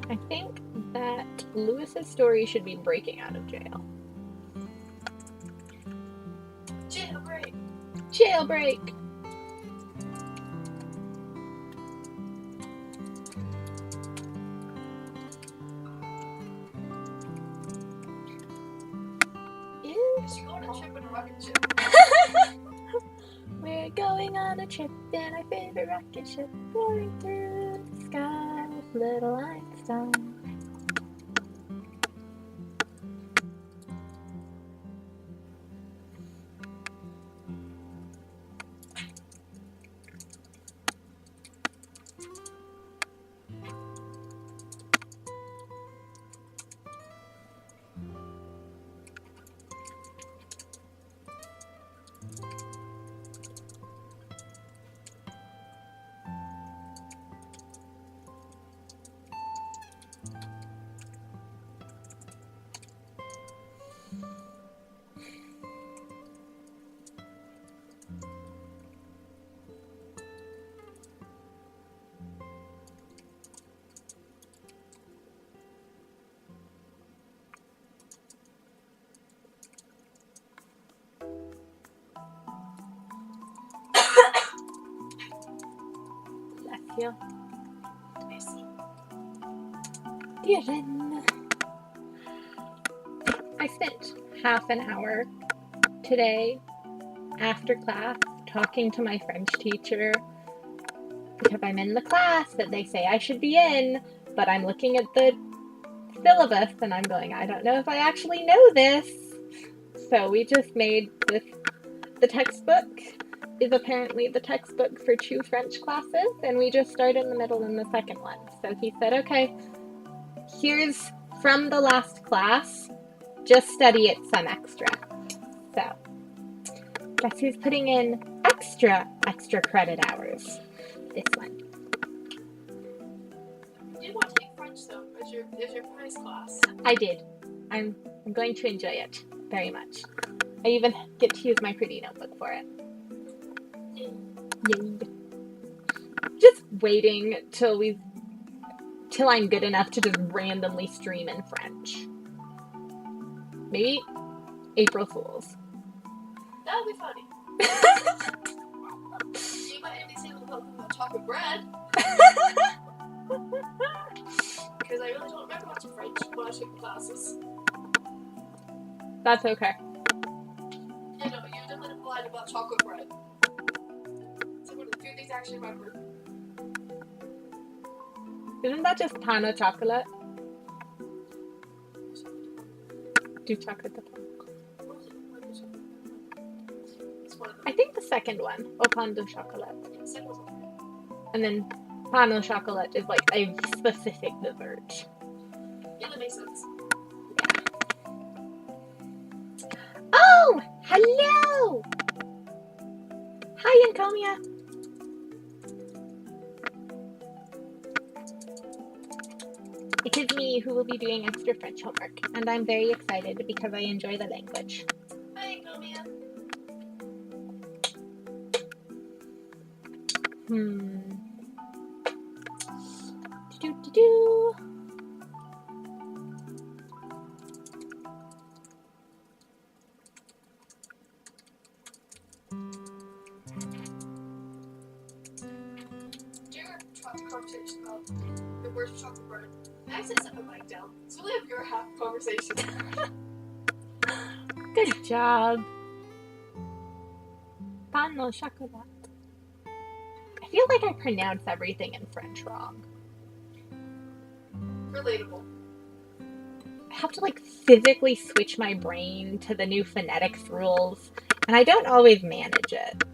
I think that Lewis's story should be breaking out of jail. Jailbreak. Jailbreak! Because you're going on a trip in a rocket ship. We're going on a trip in our favorite rocket ship, flying through the sky with little Einstein. Bless you. Merci. Dearin. I spent half an hour today after class talking to my French teacher because I'm in the class that they say I should be in, but I'm looking at the syllabus and I'm going, I don't know if I actually know this. So we just made this. The textbook is apparently the textbook for 2 French classes, and we just started in the middle in the second one. So he said, okay, here's from the last class, just study it some extra. So, guess who's putting in extra credit hours? This one. Is your prize class? I did. I'm going to enjoy it very much. I even get to use my pretty notebook for it. Yay. Just waiting till I'm good enough to just randomly stream in French. Maybe April Fools. That would be funny. You might even be saying about chocolate bread. Because I really don't remember much French when I took the classes. That's okay. You know, you definitely lied about chocolate bread. So one of the few things I actually remember. Isn't that just pain au chocolat? Do chocolate the pan. What is it? It's one of them. I think the second one, au pain de chocolat. The second one's okay. And then pain au chocolat is like a specific dessert. Yeah, that makes sense. Oh, hello! Hi, Encomia. It is me who will be doing extra French homework, and I'm very excited because I enjoy the language. Hi, Gomia. Do-do-do-do. Do your conversation about the worst chocolate bread. I actually set my mic down. So we have your half conversation. Good job. Pain au chocolat. I feel like I pronounce everything in French wrong. Relatable. I have to like physically switch my brain to the new phonetics rules, and I don't always manage it.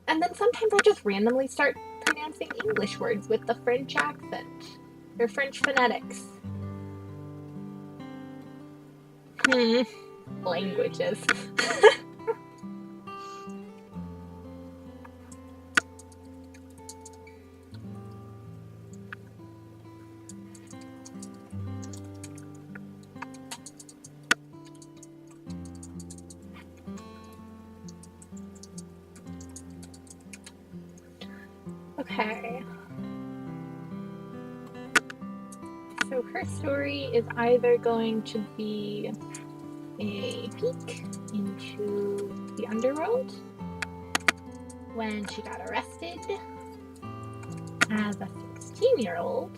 And then sometimes I just randomly start pronouncing English words with the French accent, or French phonetics. Languages. Okay. So her story is either going to be a peek into the underworld when she got arrested as a 16-year-old,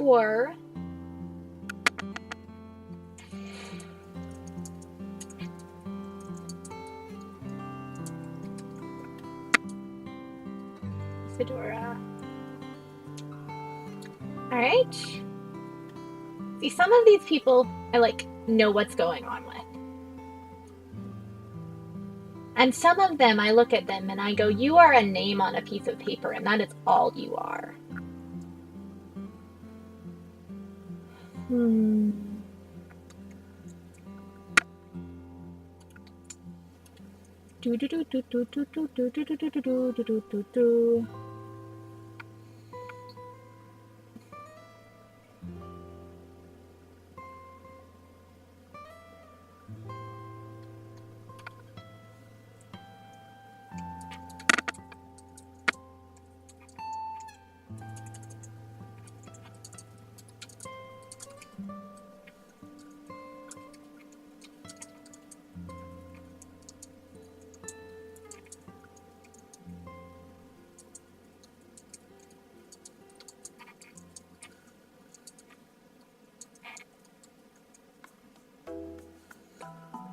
or Fedora. Alright. See, some of these people I like know what's going on with. And some of them I look at them and I go, you are a name on a piece of paper and that is all you are.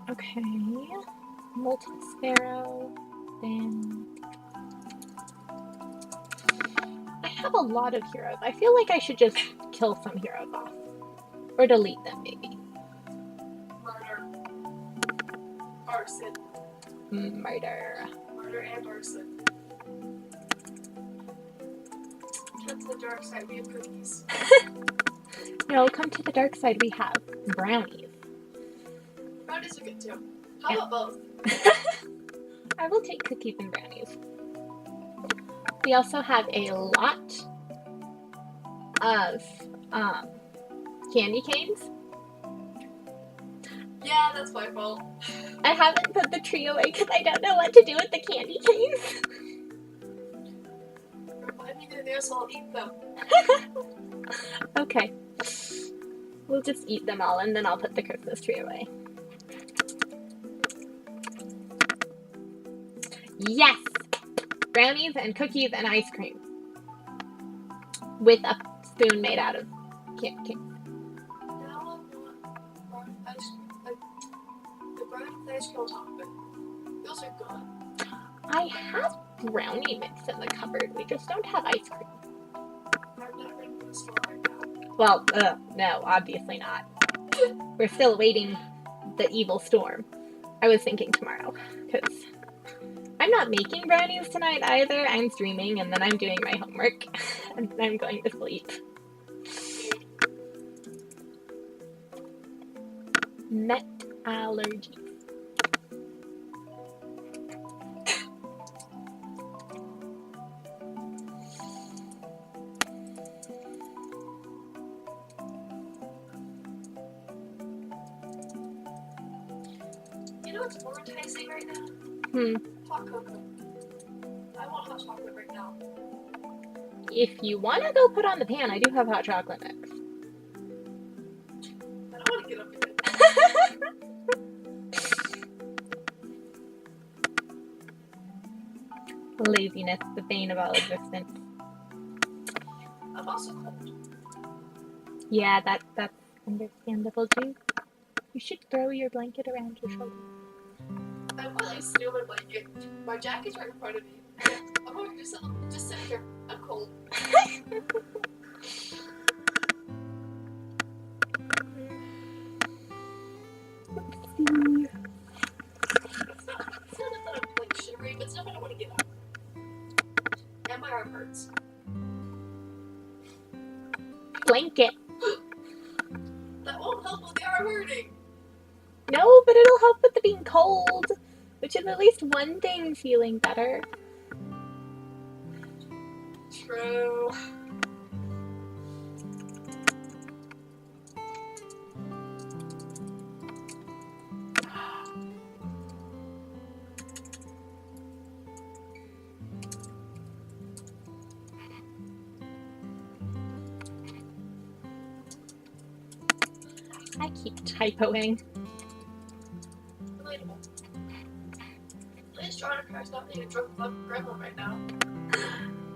Okay, Molten Sparrow, then I have a lot of heroes. I feel like I should just kill some heroes off. Or delete them, maybe. Murder. Arson. Murder. Murder and arson. Come to the dark side, we have cookies. No, come to the dark side, we have brownies. Brownies are good too. How about both? I will take cookies and brownies. We also have a lot of candy canes. Yeah, that's my fault. I haven't put the tree away because I don't know what to do with the candy canes. Remind me they're there, so I'll eat them. Okay. We'll just eat them all and then I'll put the Christmas tree away. Yes! Brownies and cookies and ice cream. With a spoon made out of candy cane. Now I want ice cream. Like, the brownie with ice cream on top of it. Those are good. I have brownie mix in the cupboard. We just don't have ice cream. I'm not ready for the store right now. Well, no, obviously not. We're still awaiting the evil storm. I was thinking tomorrow, because I'm not making brownies tonight either. I'm streaming, and then I'm doing my homework, and then I'm going to sleep. Met allergies. You know what's more enticing right now? Hot cocoa. I want hot chocolate right now. If you want to go put on the pan, I do have hot chocolate mix. I don't want to get up in it. Laziness, the bane of all existence. I'm also cold. Yeah, that's understandable too. You should throw your blanket around your shoulder. I'm willing to steal my blanket. My jacket's right in front of me. I'm going to just sit here. I'm cold. It's not that I'm like shivering, but it's not that I want to get up. And my arm hurts. Blanket. That won't help with the arm hurting. No, but it'll help with the being cold, which is at least one thing feeling better. True. I keep typoing. Relatable. At least your autocorrect's not being a drunk grandma right now.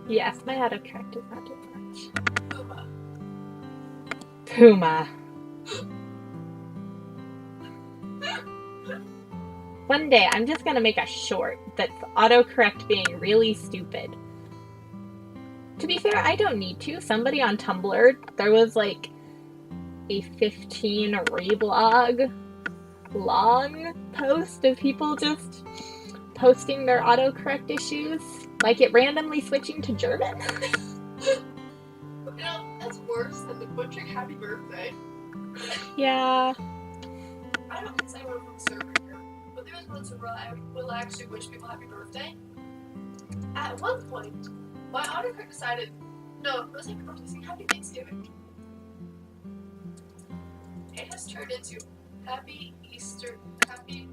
Yes, my autocorrect does not do much. Puma. Puma. One day, I'm just gonna make a short that's autocorrect being really stupid. To be fair, I don't need to. Somebody on Tumblr, there was like a 15 reblog long post of people just posting their autocorrect issues, like it randomly switching to German. You know, that's worse than the butchering happy birthday. Yeah. I don't think anyone from the server here, but there was once where I will actually wish people happy birthday. At one point, my autocorrect decided, no, it was happy birthday, saying happy Thanksgiving. It has turned into happy Easter, happy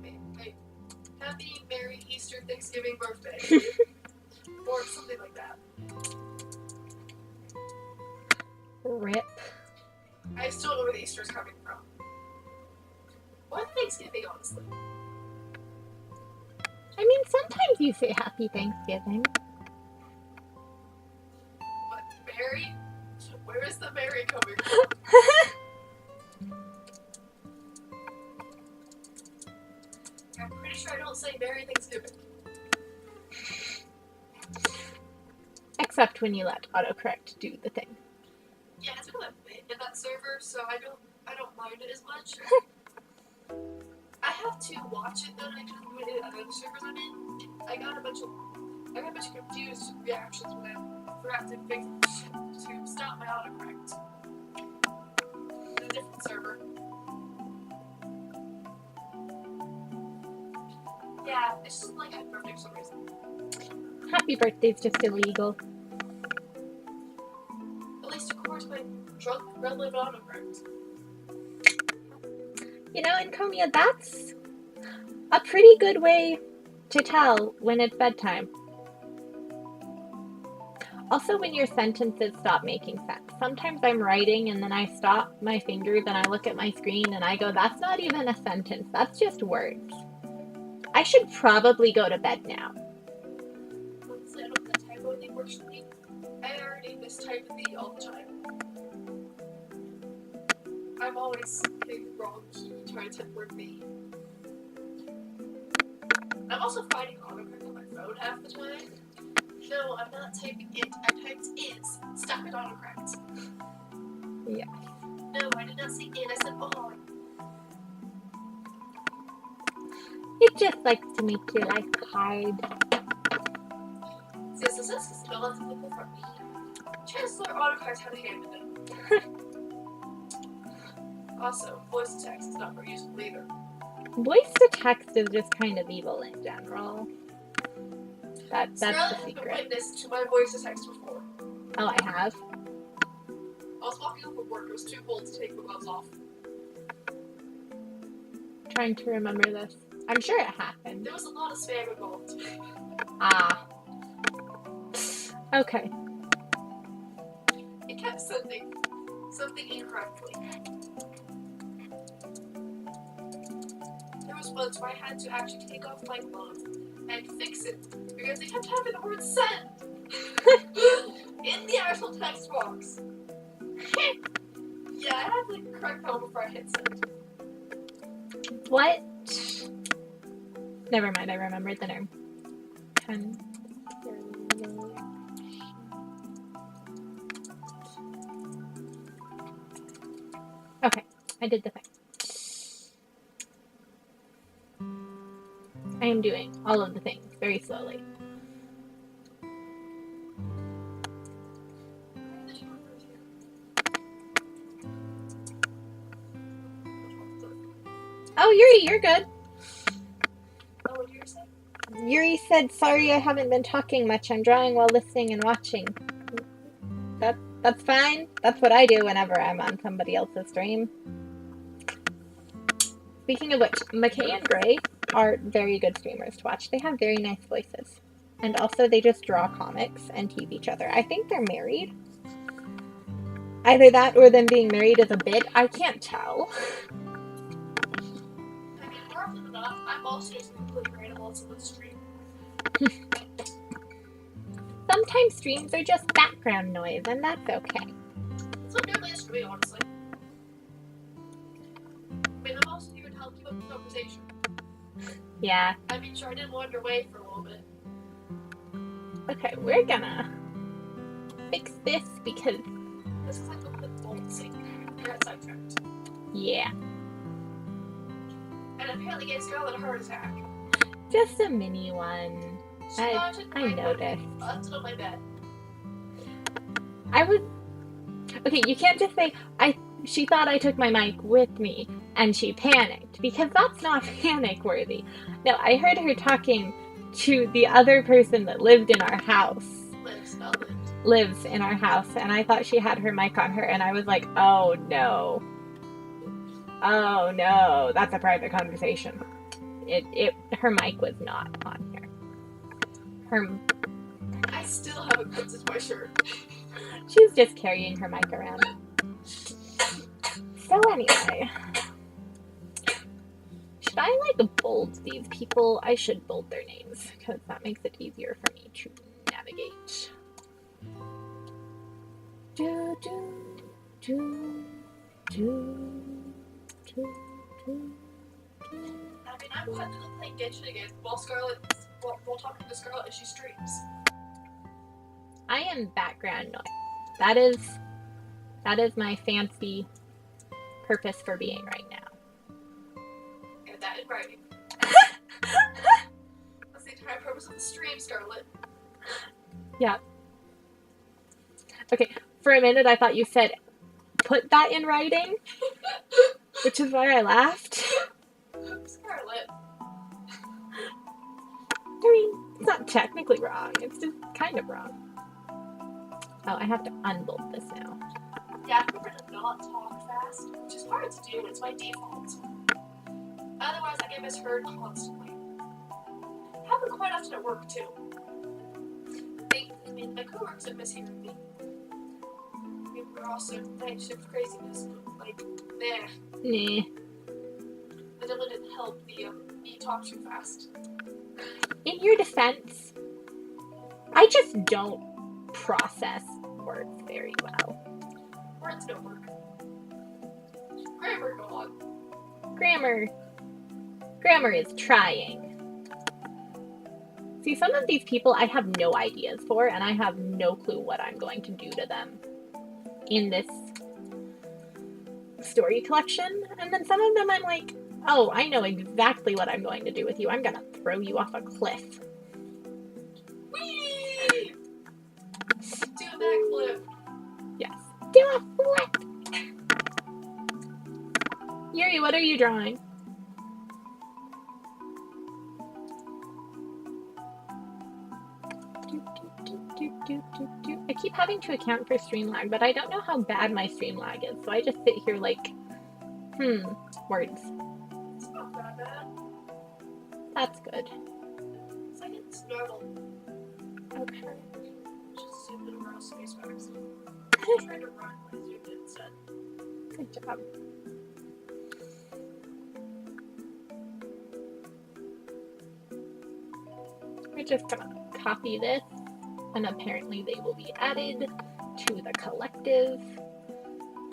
Merry Easter Thanksgiving birthday. Or something like that. Rip. I still don't know where the Easter is coming from. Or Thanksgiving, honestly. I mean, sometimes you say Happy Thanksgiving. But Merry? Where is the Merry coming from? I'm pretty sure I don't say Merry Thanksgiving. Except when you let autocorrect do the thing. Yeah, it's been a bit in that server, so I don't mind it as much. I have to watch it though, and I just do it in other servers I'm in. I got a bunch of confused reactions when I forgot to stop my autocorrect. In a different server. Yeah, it's just like happy birthday for some reason. Happy birthday's just illegal. At least, of course, to my drunk red-lipped autocorrect. You know, Encomia, that's a pretty good way to tell when it's bedtime. Also, when your sentences stop making sense. Sometimes I'm writing and then I stop my fingers and I look at my screen and I go, that's not even a sentence, that's just words. I should probably go to bed now. Honestly, I don't have typo anything works for me. I already mistype the all the time. I'm always hitting the wrong key trying to type word B. I'm also finding autocorrect on my phone half the time. No, I'm not typing it. I typed is. Stop it, autocorrect. Yeah. No, I did not say in. I said on. It just likes to make your life hard. This is spell that's typical for me. Chancellor autocorrect had a hand in it. Also, voice to text is not very useful either. Voice to text is just kind of evil in general. That's the Scarlett has been secret. witness to my voice to text before. Oh, I have? I was walking home from work. It was too cold to take the gloves off. Trying to remember this. I'm sure it happened. There was a lot of spam involved. Ah. Okay. It kept sending something incorrectly. There was once where I had to actually take off my gloves and fix it because they kept having the word send in the actual text box. Yeah, I had to correct that one before I hit send. What? Never mind, I remembered the term. Okay, I did the thing. I am doing all of the things very slowly. Oh, Yuri, you're good. Oh, what did you say? Yuri said, sorry I haven't been talking much. I'm drawing while listening and watching. That's fine. That's what I do whenever I'm on somebody else's stream. Speaking of which, McKay and Gray are very good streamers to watch. They have very nice voices. And also they just draw comics and tease each other. I think they're married. Either that or them being married is a bit. I can't tell. I mean, more often than not, I'm also just completely random on someone's stream. Sometimes streams are just background noise, and that's okay. That's what normally is for me, honestly. I mean, I'm also here to help keep up the conversation. Yeah. I mean, sure, I did wander away for a little bit. Okay, we're gonna fix this because... This is like the bolt sink. I got sidetracked. Yeah. And apparently gave Scarlett a heart attack. Just a mini one. She thought I took I my noticed. busted on my bed. I was... Okay, you can't just say, she thought I took my mic with me, and she panicked, because that's not panic-worthy. No, I heard her talking to the other person that lived in our house. Lives in our house, and I thought she had her mic on her, and I was like, oh no. Oh no, that's a private conversation. Her mic was not on here. I still haven't put this in my shirt. She's just carrying her mic around. So anyway, should I bold these people? I should bold their names because that makes it easier for me to navigate. Do, do, do, do, do, do, do. I mean, I'm practically playing Genshin again while talking to Scarlett as she streams. I am background noise. That is my fancy purpose for being right now. Get that in writing. That's the entire purpose of the stream, Scarlett. Yeah. Okay, for a minute I thought you said put that in writing, which is why I laughed. Scarlett. I mean, it's not technically wrong. It's just kind of wrong. Oh, I have to unbolt this now. Yeah, I prefer to not talk fast, which is hard to do. It's my default. Otherwise, I get misheard constantly. It happens quite often at work too. My coworkers are mishearing me. We're also night shift craziness. Like, nah. Nah. It definitely didn't help me talk too fast. In your defense, I just don't process words very well. Words don't work. Grammar, go on. Grammar is trying. See, some of these people I have no ideas for, and I have no clue what I'm going to do to them in this story collection. And then some of them I'm like, oh, I know exactly what I'm going to do with you. I'm going to throw you off a cliff. Whee! Do a backflip. Yes. Do a flip! Yuri, what are you drawing? I keep having to account for stream lag, but I don't know how bad my stream lag is, so I just sit here like, words. It's not that bad. That's good. It's like it's normal. Okay. Just zoom in around space by accident. I'm trying to run when I zoomed in instead. Good job. We're just gonna copy this, and apparently they will be added to the collective.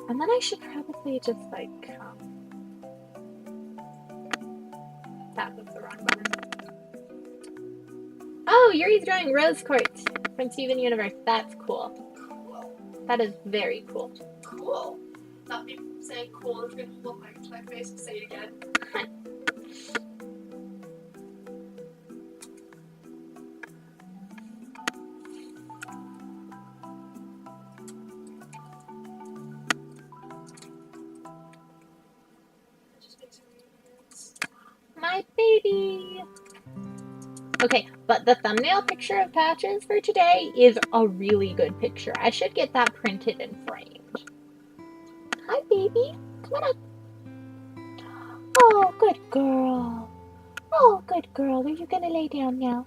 And then I should probably just like, that was the wrong button. Oh, Yuri's drawing Rose Quartz from Steven Universe. That's cool. Cool. That is very cool. Cool. Not me saying cool, I'm gonna hold my face and say it again. My baby! Okay, but the thumbnail picture of Patches for today is a really good picture. I should get that printed and framed. Hi, baby. Come on up. Oh, good girl. Oh, good girl. Are you gonna lay down now?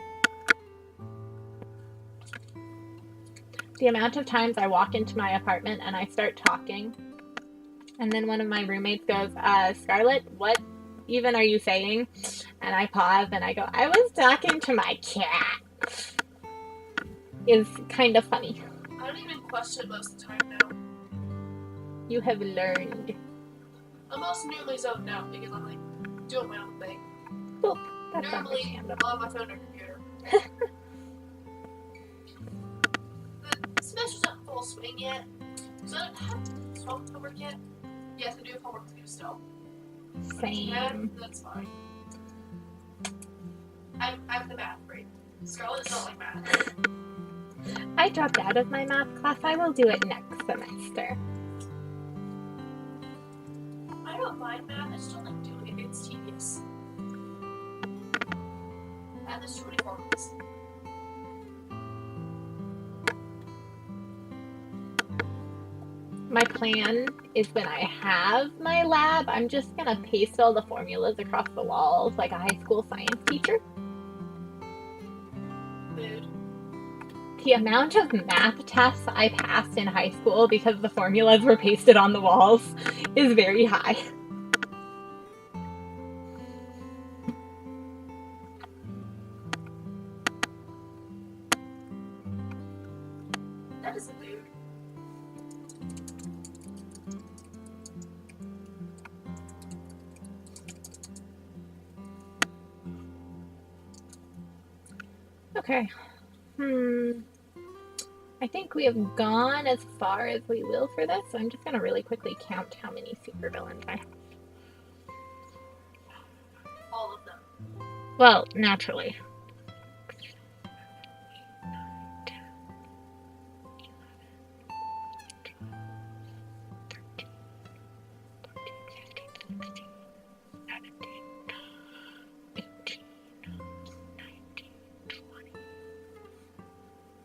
The amount of times I walk into my apartment and I start talking, and then one of my roommates goes, Scarlett, what even are you saying? And I pause and I go, I was talking to my cat. Is kind of funny. I don't even question it most of the time now. You have learned. I'm also nearly zoned out because I'm like doing my own thing. Cool. That's Normally, understandable. I'm on my phone or computer. The semester's not in full swing yet, so I don't have homework yet. Yes, I do have homework to do still. Same. Yeah, that's fine. I'm the math brain. Scarlett's not like math. I dropped out of my math class. I will do it next semester. I don't mind math, I just don't like doing it. It's tedious. And there's too many formulas. My plan is when I have my lab, I'm just gonna paste all the formulas across the walls like a high school science teacher. Mood. The amount of math tests I passed in high school because the formulas were pasted on the walls is very high. That is a mood. Okay. I think we have gone as far as we will for this, so I'm just gonna really quickly count how many supervillains I have. All of them. Well, naturally.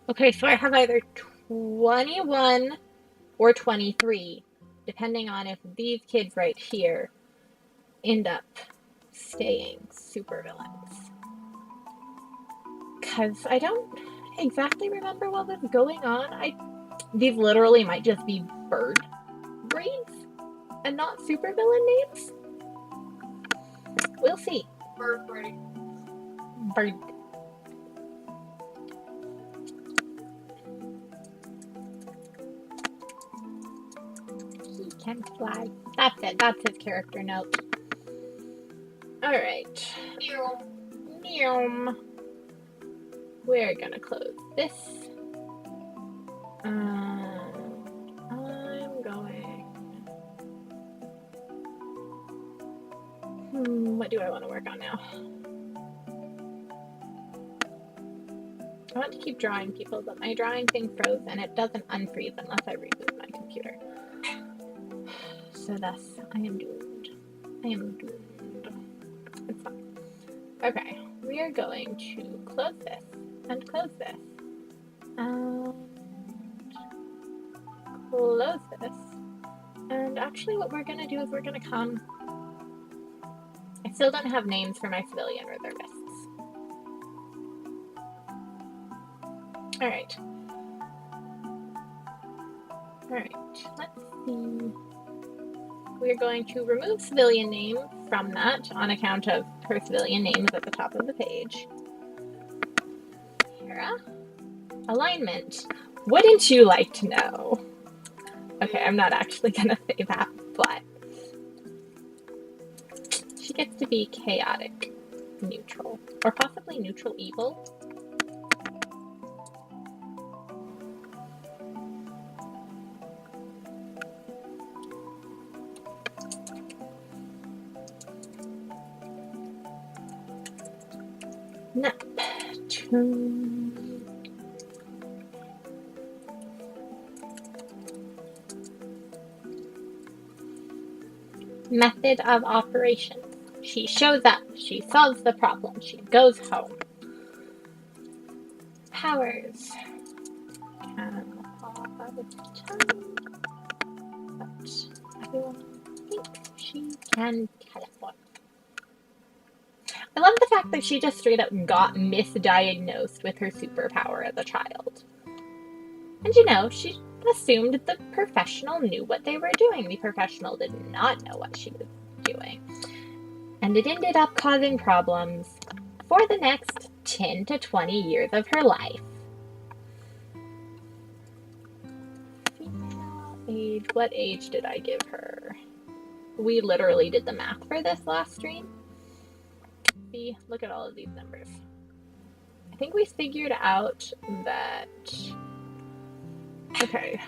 Okay, so I have either 21 or 23, depending on if these kids right here end up staying supervillains. Because I don't exactly remember what was going on. These literally might just be bird breeds and not supervillain names. We'll see. Bird breed. Bird. He can fly. That's it. That's his character note. Alright. Meow. We're gonna close this. I'm going. What do I want to work on now? I want to keep drawing people, but my drawing thing froze and it doesn't unfreeze unless I reboot my computer. So thus, I am doomed. I am doomed. It's fine. Okay, we are going to close this and close this and close this. And actually what we're going to do is we're going to come... I still don't have names for my civilian reservists. Alright. Alright, let's see. We're going to remove civilian name from that on account of her civilian name is at the top of the page. Hera. Alignment. Wouldn't you like to know? Okay, I'm not actually gonna say that, but she gets to be chaotic neutral, or possibly neutral evil. Neptune. Method of operation. She shows up. She solves the problem. She goes home. Powers. Can fall out of time, but everyone thinks she can teleport. I love the fact that she just straight up got misdiagnosed with her superpower as a child. And you know, she assumed the professional knew what they were doing. The professional did not know what she was doing. And it ended up causing problems for the next 10 to 20 years of her life. Female age. What age did I give her? We literally did the math for this last stream. See, look at all of these numbers. I think we figured out that... Okay.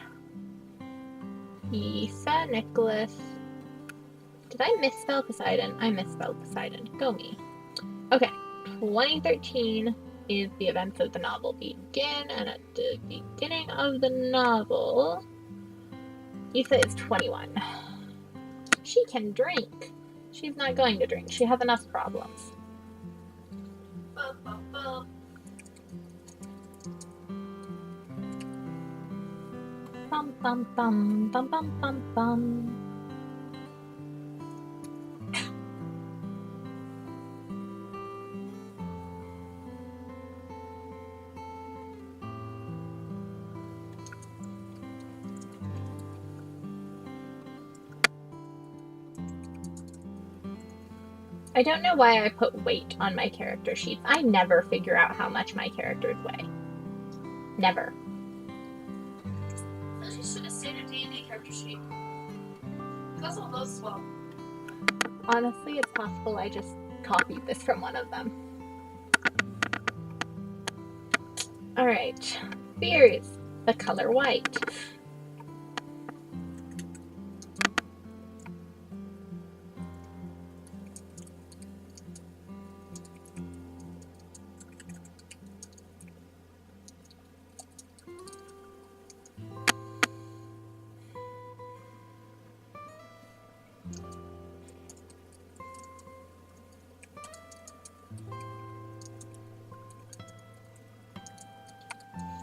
Issa, Nicholas. Did I misspell Poseidon? I misspelled Poseidon. Go me. Okay. 2013 is the events of the novel begin, and at the beginning of the novel, Issa is 21. She can drink. She's not going to drink. She has enough problems. Bum bum bum bum bum bum bum. I don't know why I put weight on my character sheets. I never figure out how much my characters weigh. Never. I should have stayed a D&D character sheet. That's all those as well. Honestly, it's possible I just copied this from one of them. Alright. Fears. The color white.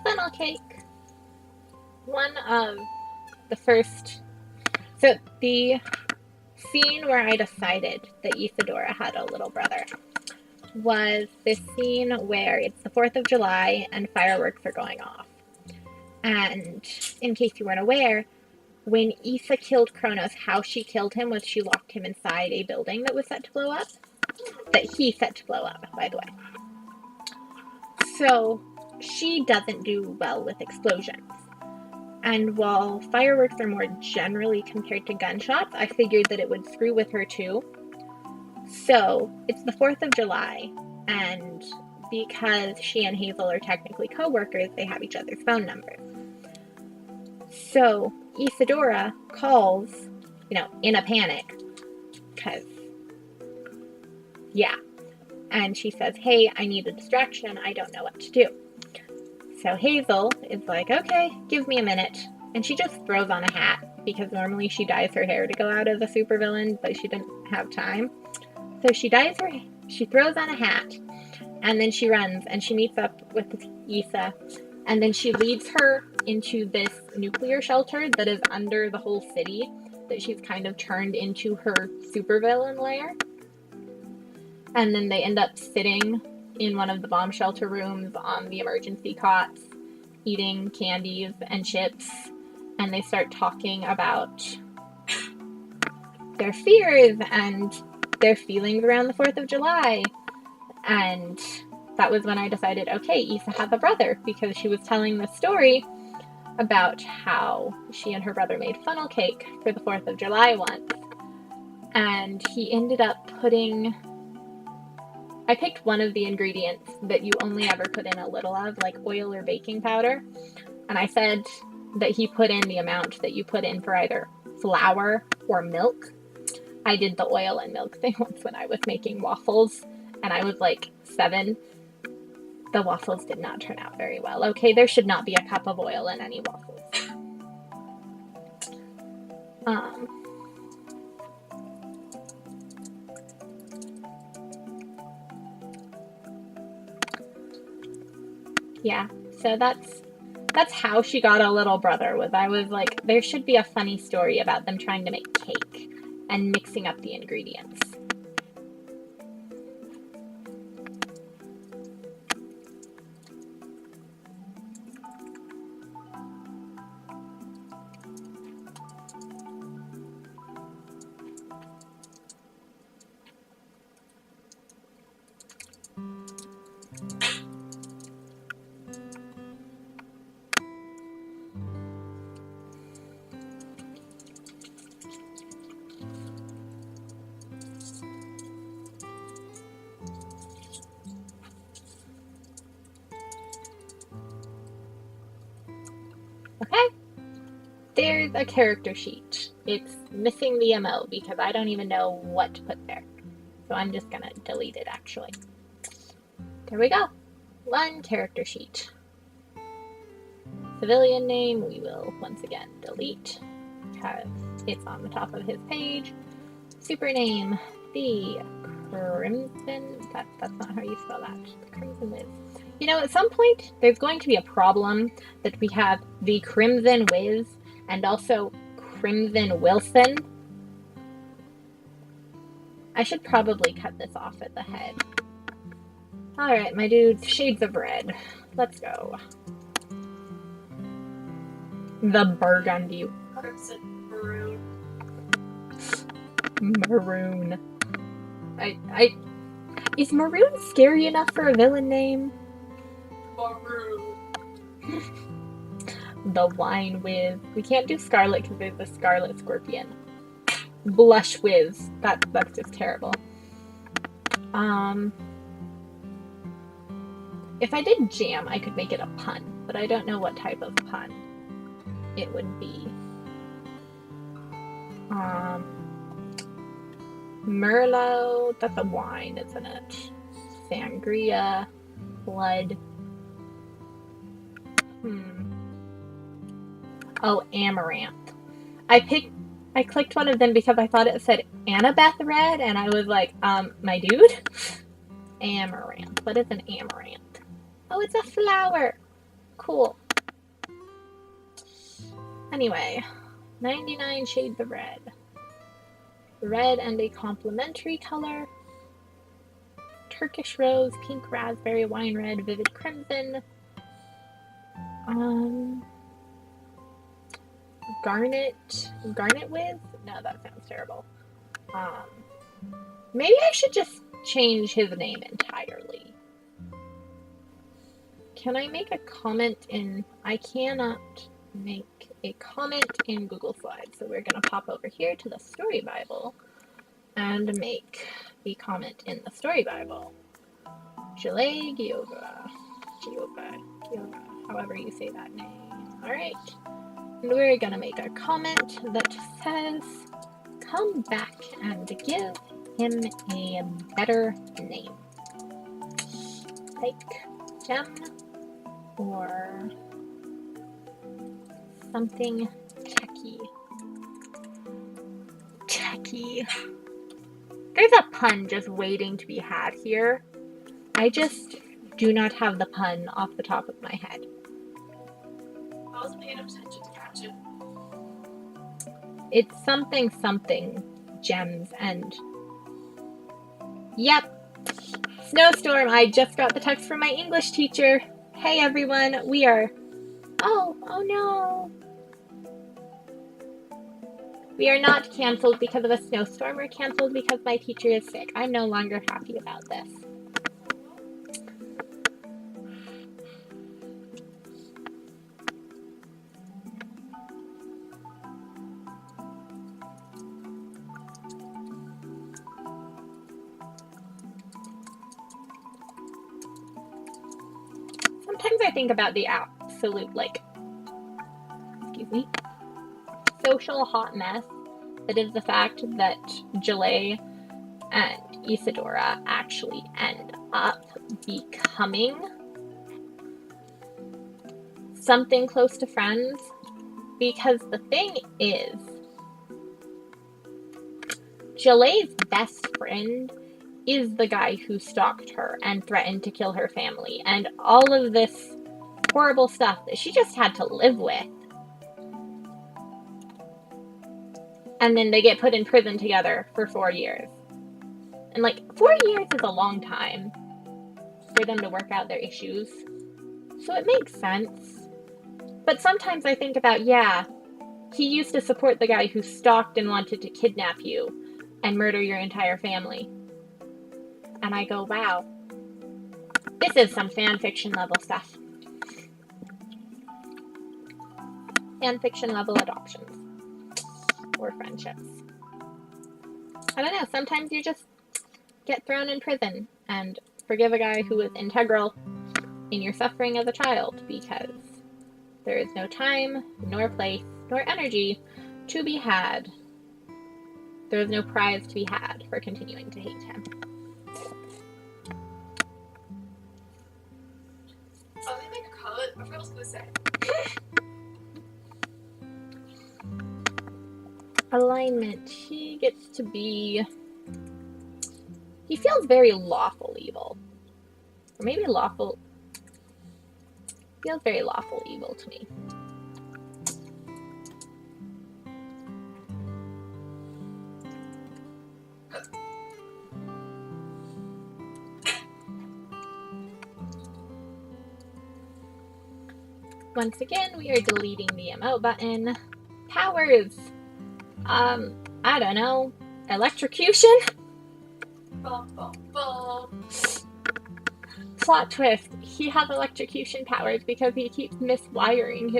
Funnel cake. One of So the scene where I decided that Isadora had a little brother was this scene where it's the 4th of July and fireworks are going off. And in case you weren't aware, when Isa killed Kronos, how she killed him was she locked him inside a building that was set to blow up. That he set to blow up, by the way. So she doesn't do well with explosions. And while fireworks are more generally compared to gunshots, I figured that it would screw with her too. So it's the 4th of July, and because she and Hazel are technically co-workers, they have each other's phone numbers. So Isadora calls, in a panic, because, yeah. And she says, hey, I need a distraction. I don't know what to do. So Hazel is like, okay, give me a minute. And she just throws on a hat, because normally she dyes her hair to go out as a supervillain, but she didn't have time. So she throws on a hat, and then she runs, and she meets up with Isa, and then she leads her into this nuclear shelter that is under the whole city, that she's kind of turned into her supervillain lair. And then they end up sitting in one of the bomb shelter rooms on the emergency cots, eating candies and chips, and they start talking about their fears and their feelings around the 4th of July. And that was when I decided, okay, Isa has a brother, because she was telling the story about how she and her brother made funnel cake for the 4th of July once. And he ended up I picked one of the ingredients that you only ever put in a little of, like oil or baking powder. And I said that he put in the amount that you put in for either flour or milk. I did the oil and milk thing once when I was making waffles, and I was like 7. The waffles did not turn out very well. Okay, there should not be a cup of oil in any waffles. Yeah, so that's how she got a little brother. I was like, there should be a funny story about them trying to make cake and mixing up the ingredients. Okay, there's a character sheet. It's missing the MO because I don't even know what to put there. So I'm just gonna delete it actually. There we go. One character sheet. Civilian name, we will once again delete because it's on the top of his page. Super name, the Crimson. That's not how you spell that. The Crimson Wiz. At some point, there's going to be a problem that we have the Crimson Wiz and also Crimson Wilson. I should probably cut this off at the head. Alright, my dudes, shades of red. Let's go. The burgundy. Crimson maroon. Maroon. Is maroon scary enough for a villain name? Maroon. The wine whiz. We can't do scarlet because there's the scarlet scorpion. Blush whiz. That's just terrible. If I did jam, I could make it a pun, but I don't know what type of pun it would be. Merlot, that's a wine, isn't it? Sangria, blood. Oh, amaranth. I clicked one of them because I thought it said Annabeth Red, and I was like, my dude? Amaranth. What is an amaranth? Oh, it's a flower. Cool. Anyway, 99 shades of red. Red and a complementary color. Turkish rose, pink raspberry, wine red, vivid crimson. Garnet with? No, that sounds terrible. Maybe I should just change his name entirely. Can I make a comment in... I cannot make a comment in Google Slides, so we're going to pop over here to the Story Bible and make the comment in the Story Bible. Jile Gyoga, however you say that name. Alright. And we're going to make a comment that says, come back and give him a better name. Like Gem or something techy. There's a pun just waiting to be had here. I just do not have the pun off the top of my head. I wasn't paying attention to catch it. It's something gems and... Yep. Snowstorm. I just got the text from my English teacher. Hey everyone, we are... Oh no. We are not canceled because of a snowstorm. We're canceled because my teacher is sick. I'm no longer happy about this. Sometimes I think about the absolute, social hot mess that is the fact that Jile and Isadora actually end up becoming something close to friends. Because the thing is, Jile's best friend is the guy who stalked her and threatened to kill her family, and all of this horrible stuff that she just had to live with. And then they get put in prison together for 4 years. And 4 years is a long time for them to work out their issues. So it makes sense. But sometimes I think about, he used to support the guy who stalked and wanted to kidnap you and murder your entire family. And I go, wow, this is some fan fiction level stuff. Fan fiction level adoptions. Or friendships. I don't know, sometimes you just get thrown in prison and forgive a guy who was integral in your suffering as a child because there is no time, nor place, nor energy to be had. There is no prize to be had for continuing to hate him. Oh, they make a comment? I forgot what I was going to say. Alignment. He gets to be... He feels very lawful evil. Or maybe lawful... Feels very lawful evil to me. Once again, we are deleting the emote button. Powers. I don't know. Electrocution? Bum, bum, bum. Plot twist. He has electrocution powers because he keeps miswiring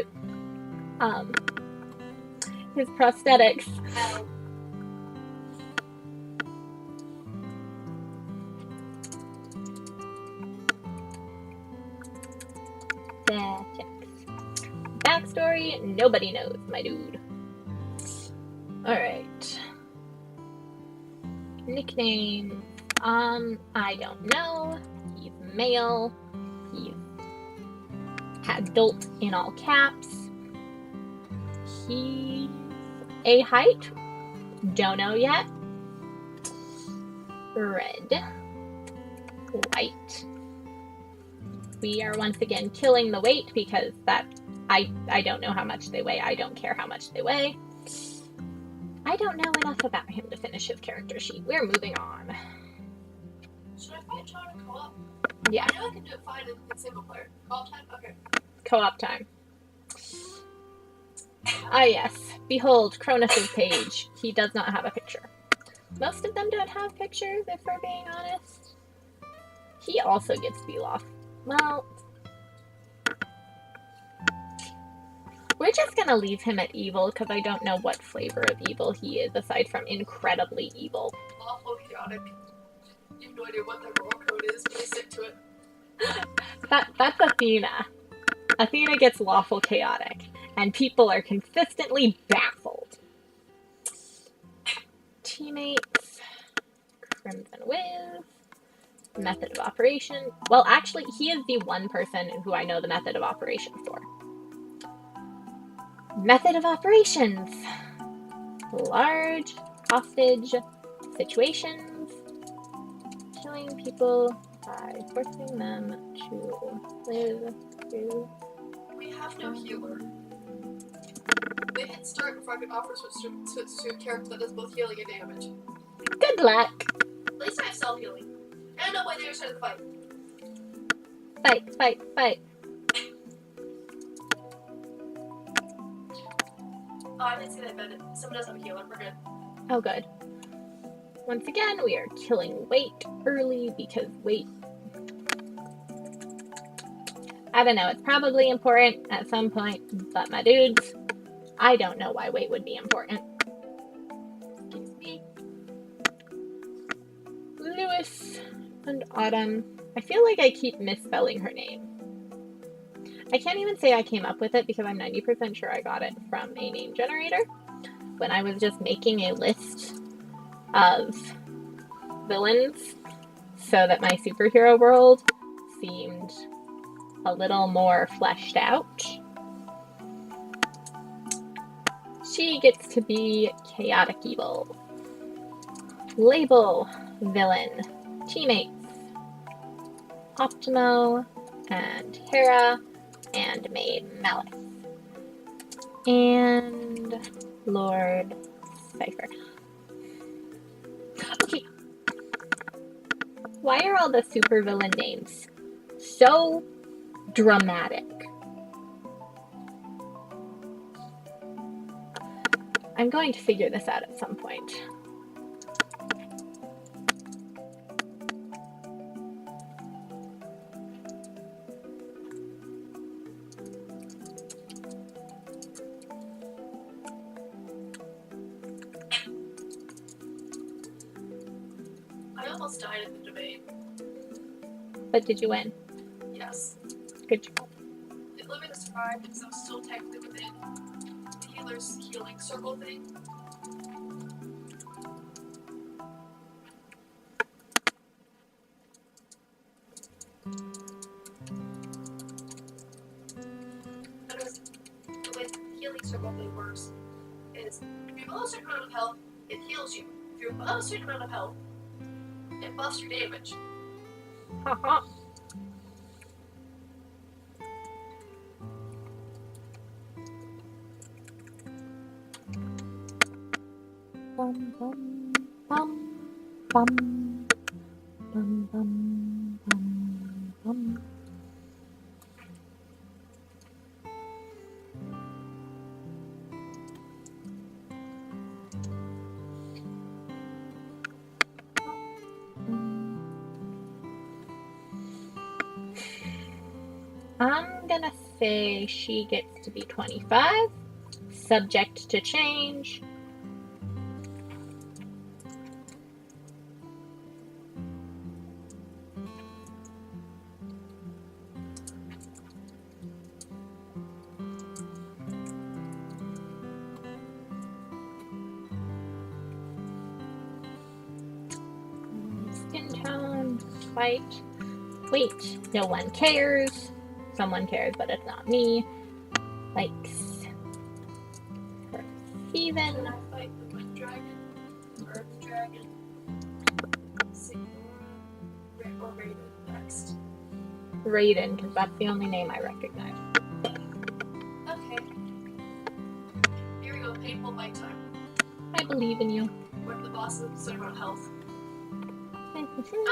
his prosthetics. Ow. Backstory, nobody knows, my dude. Alright. Nickname, I don't know. He's male. He's adult in all caps. He's a height. Don't know yet. Red. White. We are once again killing the weight because that I don't know how much they weigh. I don't care how much they weigh. I don't know enough about him to finish his character sheet. We're moving on. Should I fight John in co-op? Yeah. I know I can do it fine in single player. Co-op time? Okay. Co-op time. Ah, yes. Behold, Cronus's page. He does not have a picture. Most of them don't have pictures, if we're being honest. He also gets to be lost. Well, we're just gonna leave him at evil, because I don't know what flavor of evil he is, aside from incredibly evil. Awful chaotic. You have no idea what the roll code is, but I stick to it. That's Athena. Athena gets lawful chaotic, and people are consistently baffled. Teammates, Crimson Wiz, method of operation. Well, actually, he is the one person who I know the method of operation for. Method of operations. Large hostage situations. Killing people by forcing them to live through. We have no healer. They hit start before I could offer switch to a character that does both healing and damage. Good luck. At least I have self-healing. And no way they were trying to fight. Fight, fight, fight. Oh, I didn't see that Bennett. Someone does have a healer. We're good. Oh, good. Once again, we are killing weight early because weight... I don't know, it's probably important at some point, but my dudes, I don't know why weight would be important. Excuse me. Lewis and Autumn. I feel like I keep misspelling her name. I can't even say I came up with it because I'm 90% sure I got it from a name generator when I was just making a list of villains so that my superhero world seemed a little more fleshed out. She gets to be chaotic evil. Label villain. Teammates. Optimo and Hera and Maid Malice. And Lord Cypher. Okay. Why are all the supervillain names so dramatic? I'm going to figure this out at some point. I almost died in the debate. But did you win? Yes. Good job. It literally survived because I was still technically within the healer's healing circle thing. But it was, the way the healing circle thing works is if you're below a certain amount of health, it heals you. If you're above a certain amount of health, it buffs your damage. Haha. Bum bum bum bum bum bum bum bum. I'm gonna say she gets to be 25, subject to change. Skin tone, white. Wait, no one cares. Someone cares, but it's not me. Likes her Can season. I fight the wind dragon? Earth dragon? Sigma? Or Raiden next? Raiden, because that's the only name I recognize. Okay. Here we go, painful bite time. I believe in you. What the boss is concerned about health. Not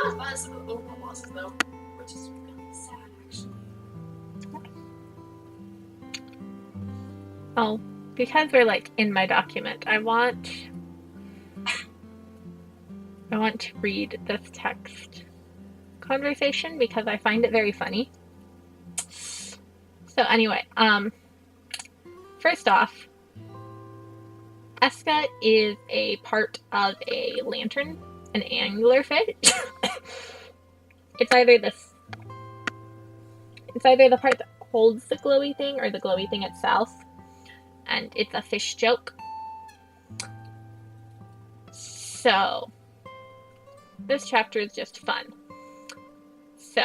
as bad as some of the overall bosses though, which is really sad actually. Oh, because we're like in my document, I want to read this text conversation because I find it very funny. So anyway, first off, Eska is a part of a lantern, an anglerfish. It's either the part that holds the glowy thing or the glowy thing itself, and it's a fish joke. So this chapter is just fun. So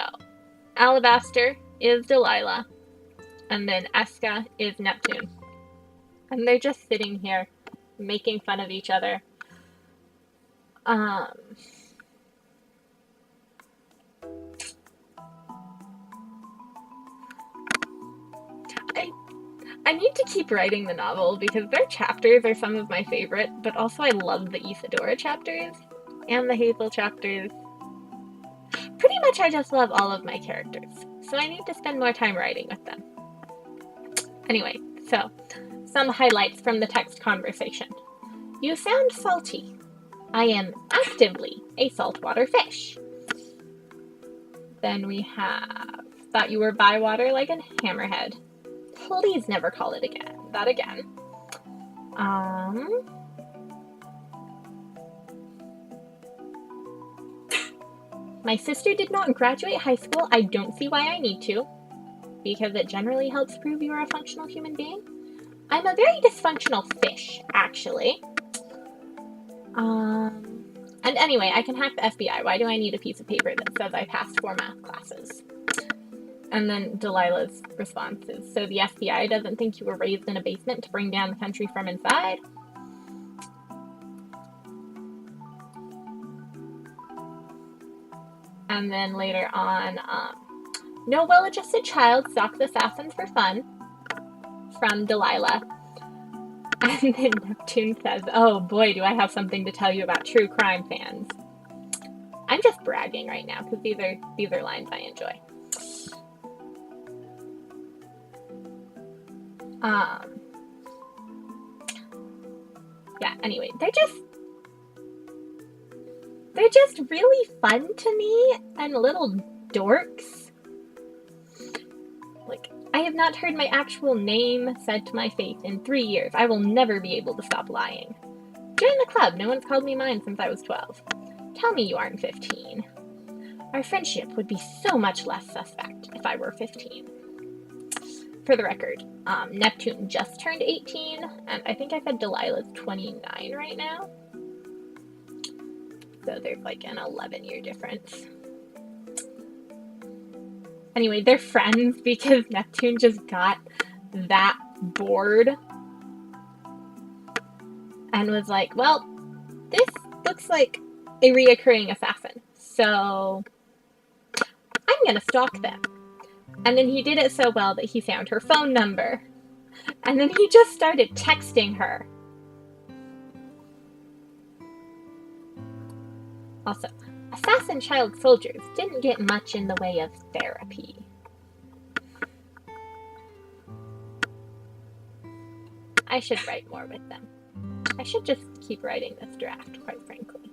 Alabaster is Delilah, and then Eska is Neptune, and they're just sitting here making fun of each other. I need to keep writing the novel because their chapters are some of my favorite, but also I love the Isadora chapters and the Hazel chapters. Pretty much I just love all of my characters, so I need to spend more time writing with them. Anyway, so some highlights from the text conversation. You sound salty. I am actively a saltwater fish. Then we have, thought you were bywater like a hammerhead. Please never call it that again. My sister did not graduate high school. I don't see why I need to, because it generally helps prove you are a functional human being. I'm a very dysfunctional fish, actually. And anyway, I can hack the FBI. Why do I need a piece of paper that says I passed 4 math classes? And then Delilah's response is, so the FBI doesn't think you were raised in a basement to bring down the country from inside? And then later on, no well-adjusted child stalks assassins for fun, from Delilah. And then Neptune says, oh boy, do I have something to tell you about true crime fans. I'm just bragging right now, because these are lines I enjoy. Yeah, anyway, they're just really fun to me, and little dorks. Like, I have not heard my actual name said to my face in 3 years. I will never be able to stop lying. Join the club. No one's called me mine since I was 12. Tell me you aren't 15. Our friendship would be so much less suspect if I were 15. For the record, Neptune just turned 18, and I think I said Delilah's 29 right now. So there's like an 11-year difference. Anyway, they're friends because Neptune just got that bored and was like, well, this looks like a reoccurring assassin, so I'm gonna stalk them. And then he did it so well that he found her phone number. And then he just started texting her. Also, assassin child soldiers didn't get much in the way of therapy. I should write more with them. I should just keep writing this draft, quite frankly.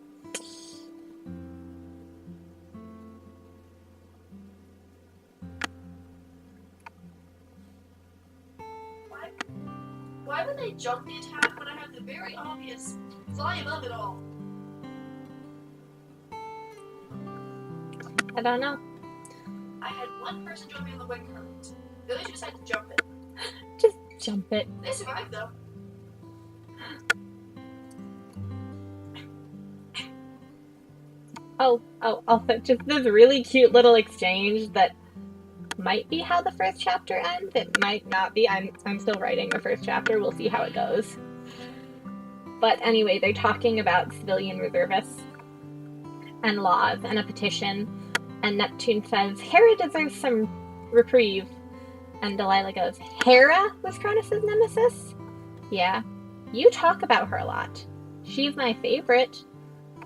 Why would they jump the attack when I have the very obvious fly above it all? I don't know. I had one person jump me in the wind current. The others just had to jump it. Just jump it. They survived though. Also, just this really cute little exchange that might be how the first chapter ends. It might not be. I'm still writing the first chapter. We'll see how it goes. But anyway, they're talking about civilian reservists and laws and a petition. And Neptune says, Hera deserves some reprieve. And Delilah goes, Hera was Cronus's nemesis? Yeah. You talk about her a lot. She's my favorite.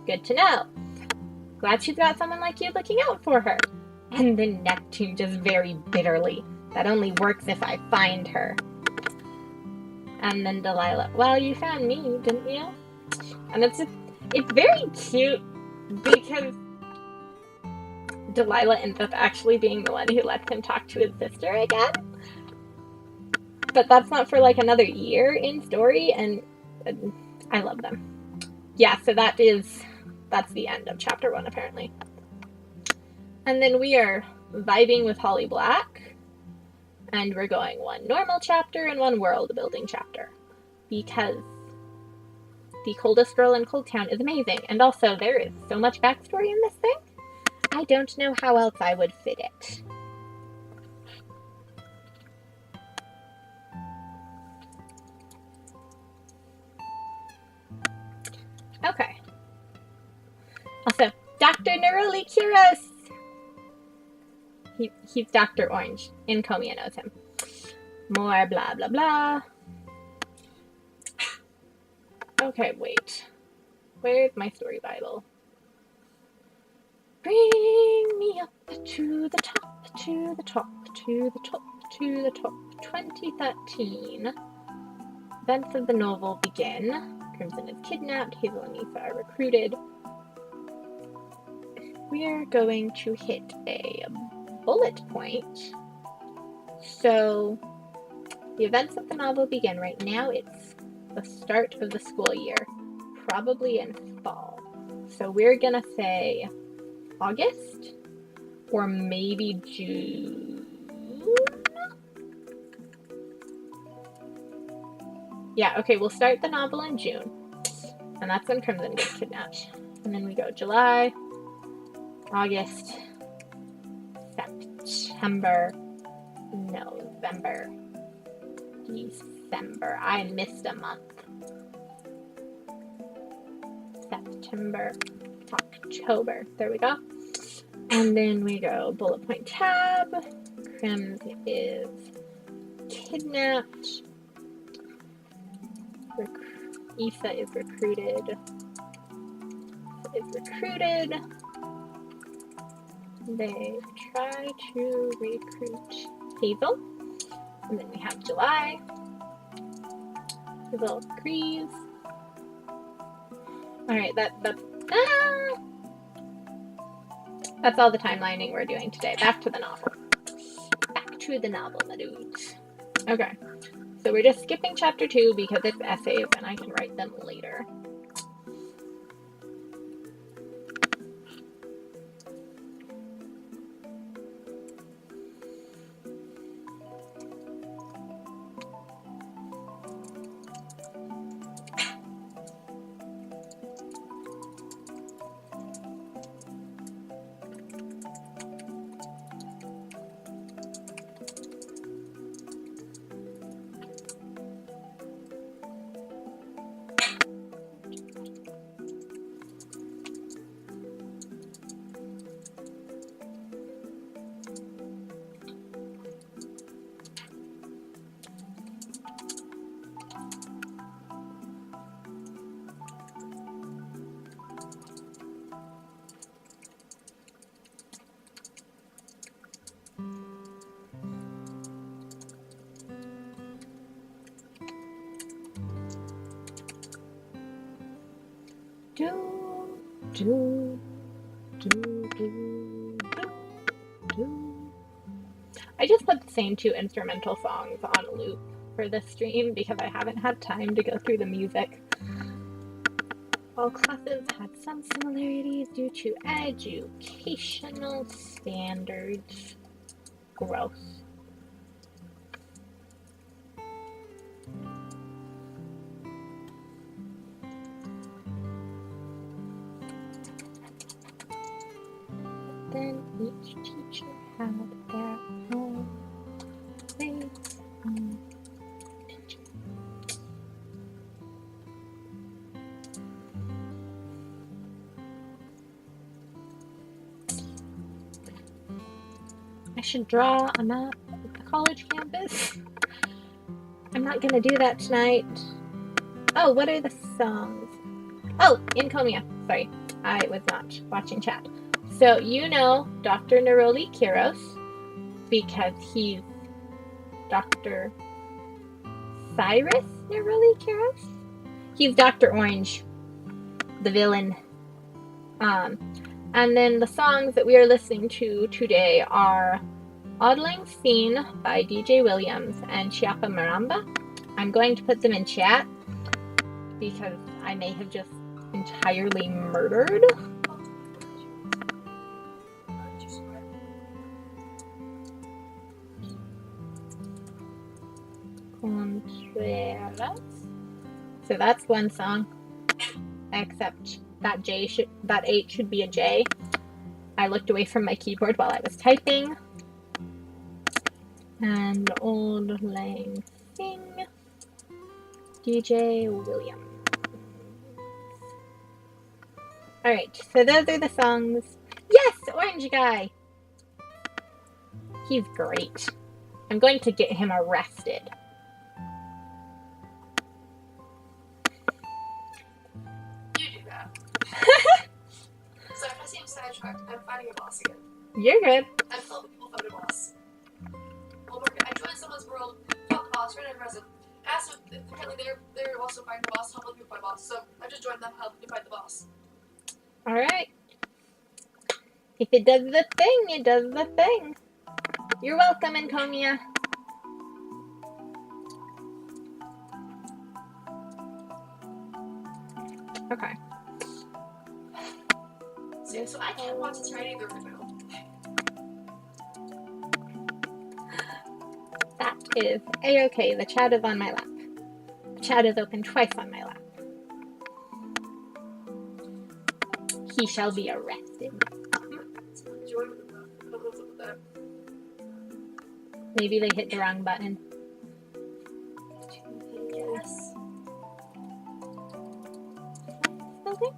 Good to know. Glad she's got someone like you looking out for her. And then Neptune just very bitterly. That only works if I find her. And then Delilah, well, you found me, didn't you? And it's very cute because Delilah ends up actually being the one who lets him talk to his sister again. But that's not for like another year in story, and I love them. Yeah, so that's the end of chapter 1 apparently. And then we are vibing with Holly Black, and we're going 1 normal chapter and 1 world building chapter because the coldest girl in Cold Town is amazing, and also there is so much backstory in this thing. I don't know how else I would fit it. Okay. Also, Dr. Neroli Kuros! He's Dr. Orange. Encomia knows him. More blah blah blah. Okay, wait. Where's my story Bible? Bring me up to the top, to the top, to the top, to the top. 2013. Events of the novel begin. Crimson is kidnapped. Hazel and Aoife are recruited. We're going to hit a bullet point. So, the events of the novel begin. Right now, it's the start of the school year. Probably in fall. So, we're gonna say August or maybe June. Yeah, okay, we'll start the novel in June. And that's when Crimson gets kidnapped. And then we go July, August, September, November, December. I missed a month. September, October. There we go. And then we go bullet point tab. Crims is kidnapped. Aoife is recruited. They try to recruit Hazel. And then we have July. Hazel agrees. Alright, that's all the timelining we're doing today. Back to the novel. Back to the novel, my dudes. Okay. So we're just skipping chapter 2 because it's essays and I can write them later. I just put the same 2 instrumental songs on loop for this stream because I haven't had time to go through the music. All classes had some similarities due to educational standards. Gross. Then each teacher had their own ways of teaching. I should draw a map of the college campus. I'm not gonna do that tonight. Oh, what are the songs? Oh, Incomia. Sorry, I was not watching chat. So you know Dr. Neroli Kiros because he's Dr. Cyrus Neroli Kiros? He's Dr. Orange, the villain. And then the songs that we are listening to today are Auld Lang Syne by DJ Williams and Chiapa Maramba. I'm going to put them in chat because I may have just entirely murdered. Contreras. So that's one song, except that H should be a J. I looked away from my keyboard while I was typing. And Auld Lang Syne, DJ Williams. Alright, so those are the songs. Yes, Orange Guy! He's great. I'm going to get him arrested. You do that. Sorry, if I seem sidetracked, I'm finding a boss again. You're good. I'm helping people find a boss. Well, I joined someone's world, found the boss, ran out of resin. Asked if apparently they're also finding the boss, helping people find the boss. So I just joined them, helping to find the boss. Alright. If it does the thing, it does the thing. You're welcome, Incomia. Okay. So I can't watch this right either now. That is A-okay. The chat is on my lap. The chat is open twice on my lap. He shall be arrested. Maybe they hit the wrong button. Yes. Okay.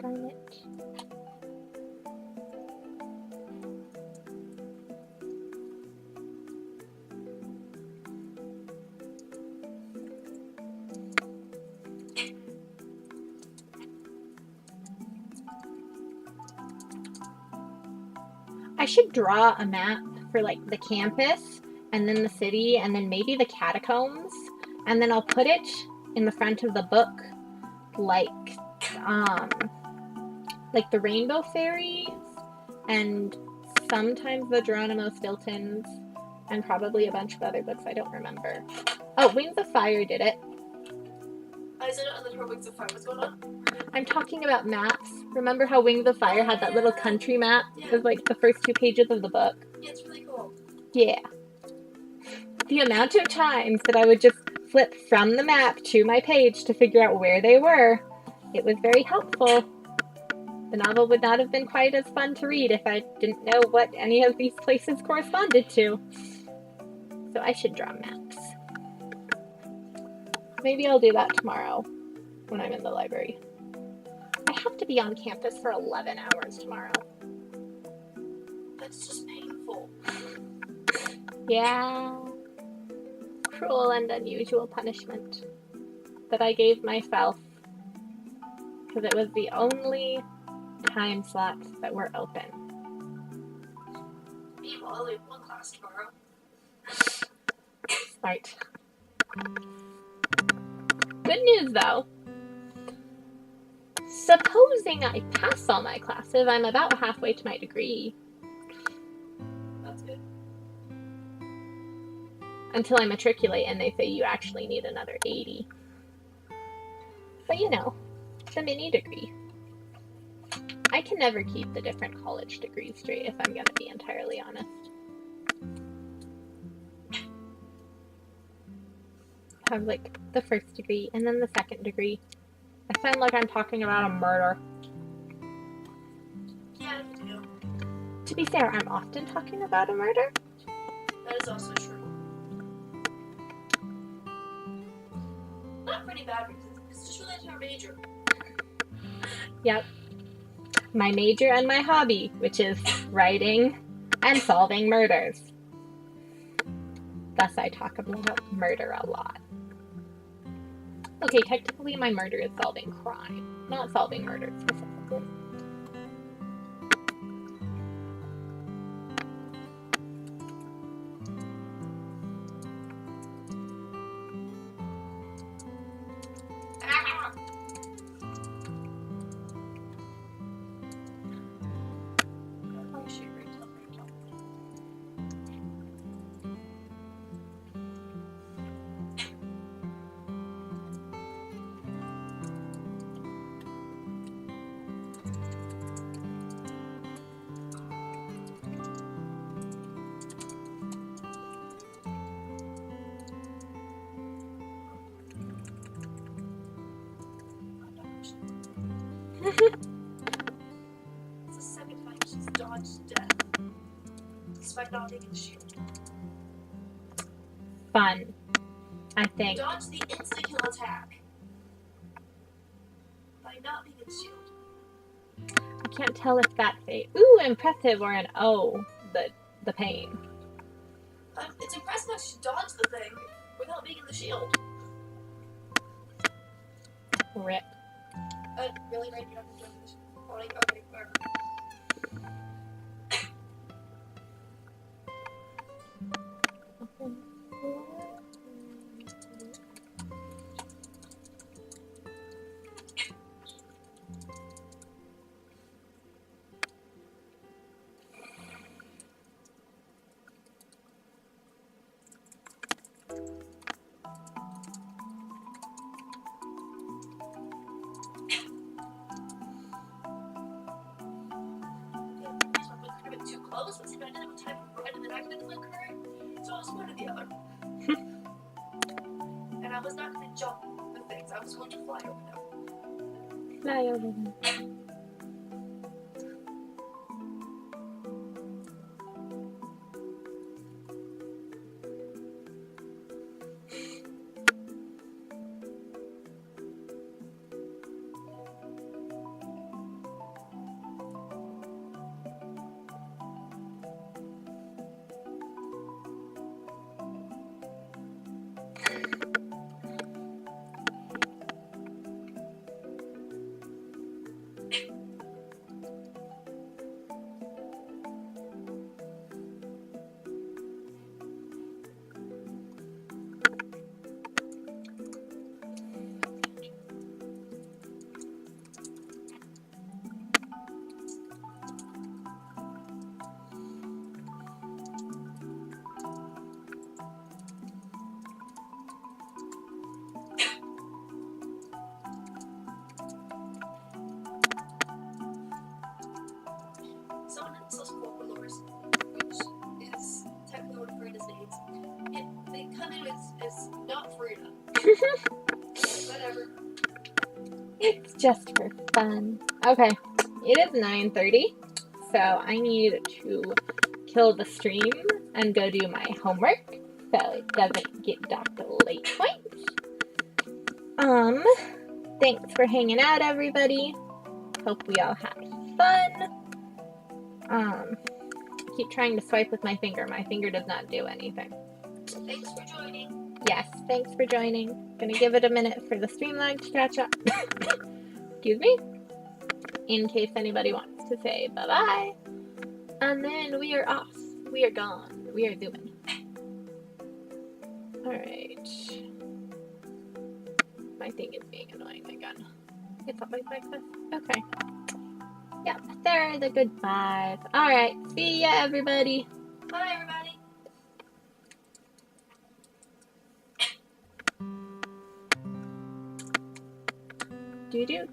Darn it. I should draw a map for like the campus and then the city and then maybe the catacombs, and then I'll put it in the front of the book like the Rainbow Fairies and sometimes the Geronimo Stiltons and probably a bunch of other books I don't remember. Oh, Wings of Fire did it. I said it on the Wings of Fire. What's going on? I'm talking about maps. Remember how Wings of Fire had that little country map? It was like the first 2 pages of the book. Yeah, it's really cool. Yeah. The amount of times that I would just flip from the map to my page to figure out where they were, it was very helpful. The novel would not have been quite as fun to read if I didn't know what any of these places corresponded to. So I should draw maps. Maybe I'll do that tomorrow when I'm in the library. I have to be on campus for 11 hours tomorrow. That's just painful. Yeah. Cruel and unusual punishment that I gave myself because it was the only time slots that were open. Meanwhile, I only have 1 class tomorrow. Right. Good news though. Supposing I pass all my classes, I'm about halfway to my degree. That's good. Until I matriculate and they say you actually need another 80. But you know, the mini degree. I can never keep the different college degrees straight if I'm going to be entirely honest. I have like the first degree and then the second degree. I sound like I'm talking about a murder. Yeah, you do. To be fair, I'm often talking about a murder. That is also true. Not pretty bad because it's just related to our major. Yep. my major and my hobby, which is writing and solving murders. Thus, I talk about murder a lot. Okay, technically my murder is solving crime, not solving murder specifically. It's the second time she's dodged death, despite not taking the shield. Fun, I think. Dodge the insta-kill attack by not being in the shield. I can't tell if that's a ooh impressive or an oh the pain. It's impressive how she dodged the thing without being in the shield. Rip. Really, right? You have to jump this morning? Okay, whatever. Too close, but I didn't have time for red, and then accidentally occurred, so I was one or the other. And I was not going to jump the things, I was going to fly over them. Fly over them. Someone sells folklores, which is technically what Frieda's names. They come in as not Frieda. Whatever. It's just for fun. Okay, it is 9:30, so I need to kill the stream and go do my homework so it doesn't get docked a late point. Thanks for hanging out, everybody. Hope we all had fun. Keep trying to swipe with my finger. My finger does not do anything. Thanks for joining. Yes, thanks for joining. Gonna give it a minute for the stream lag to catch up. Excuse me. In case anybody wants to say bye-bye. And then we are off. We are gone. We are zooming. Alright. My thing is being annoying again. It's always like this. Okay. Yep, there are the goodbyes. Alright, see ya, everybody. Bye, everybody. Do-do.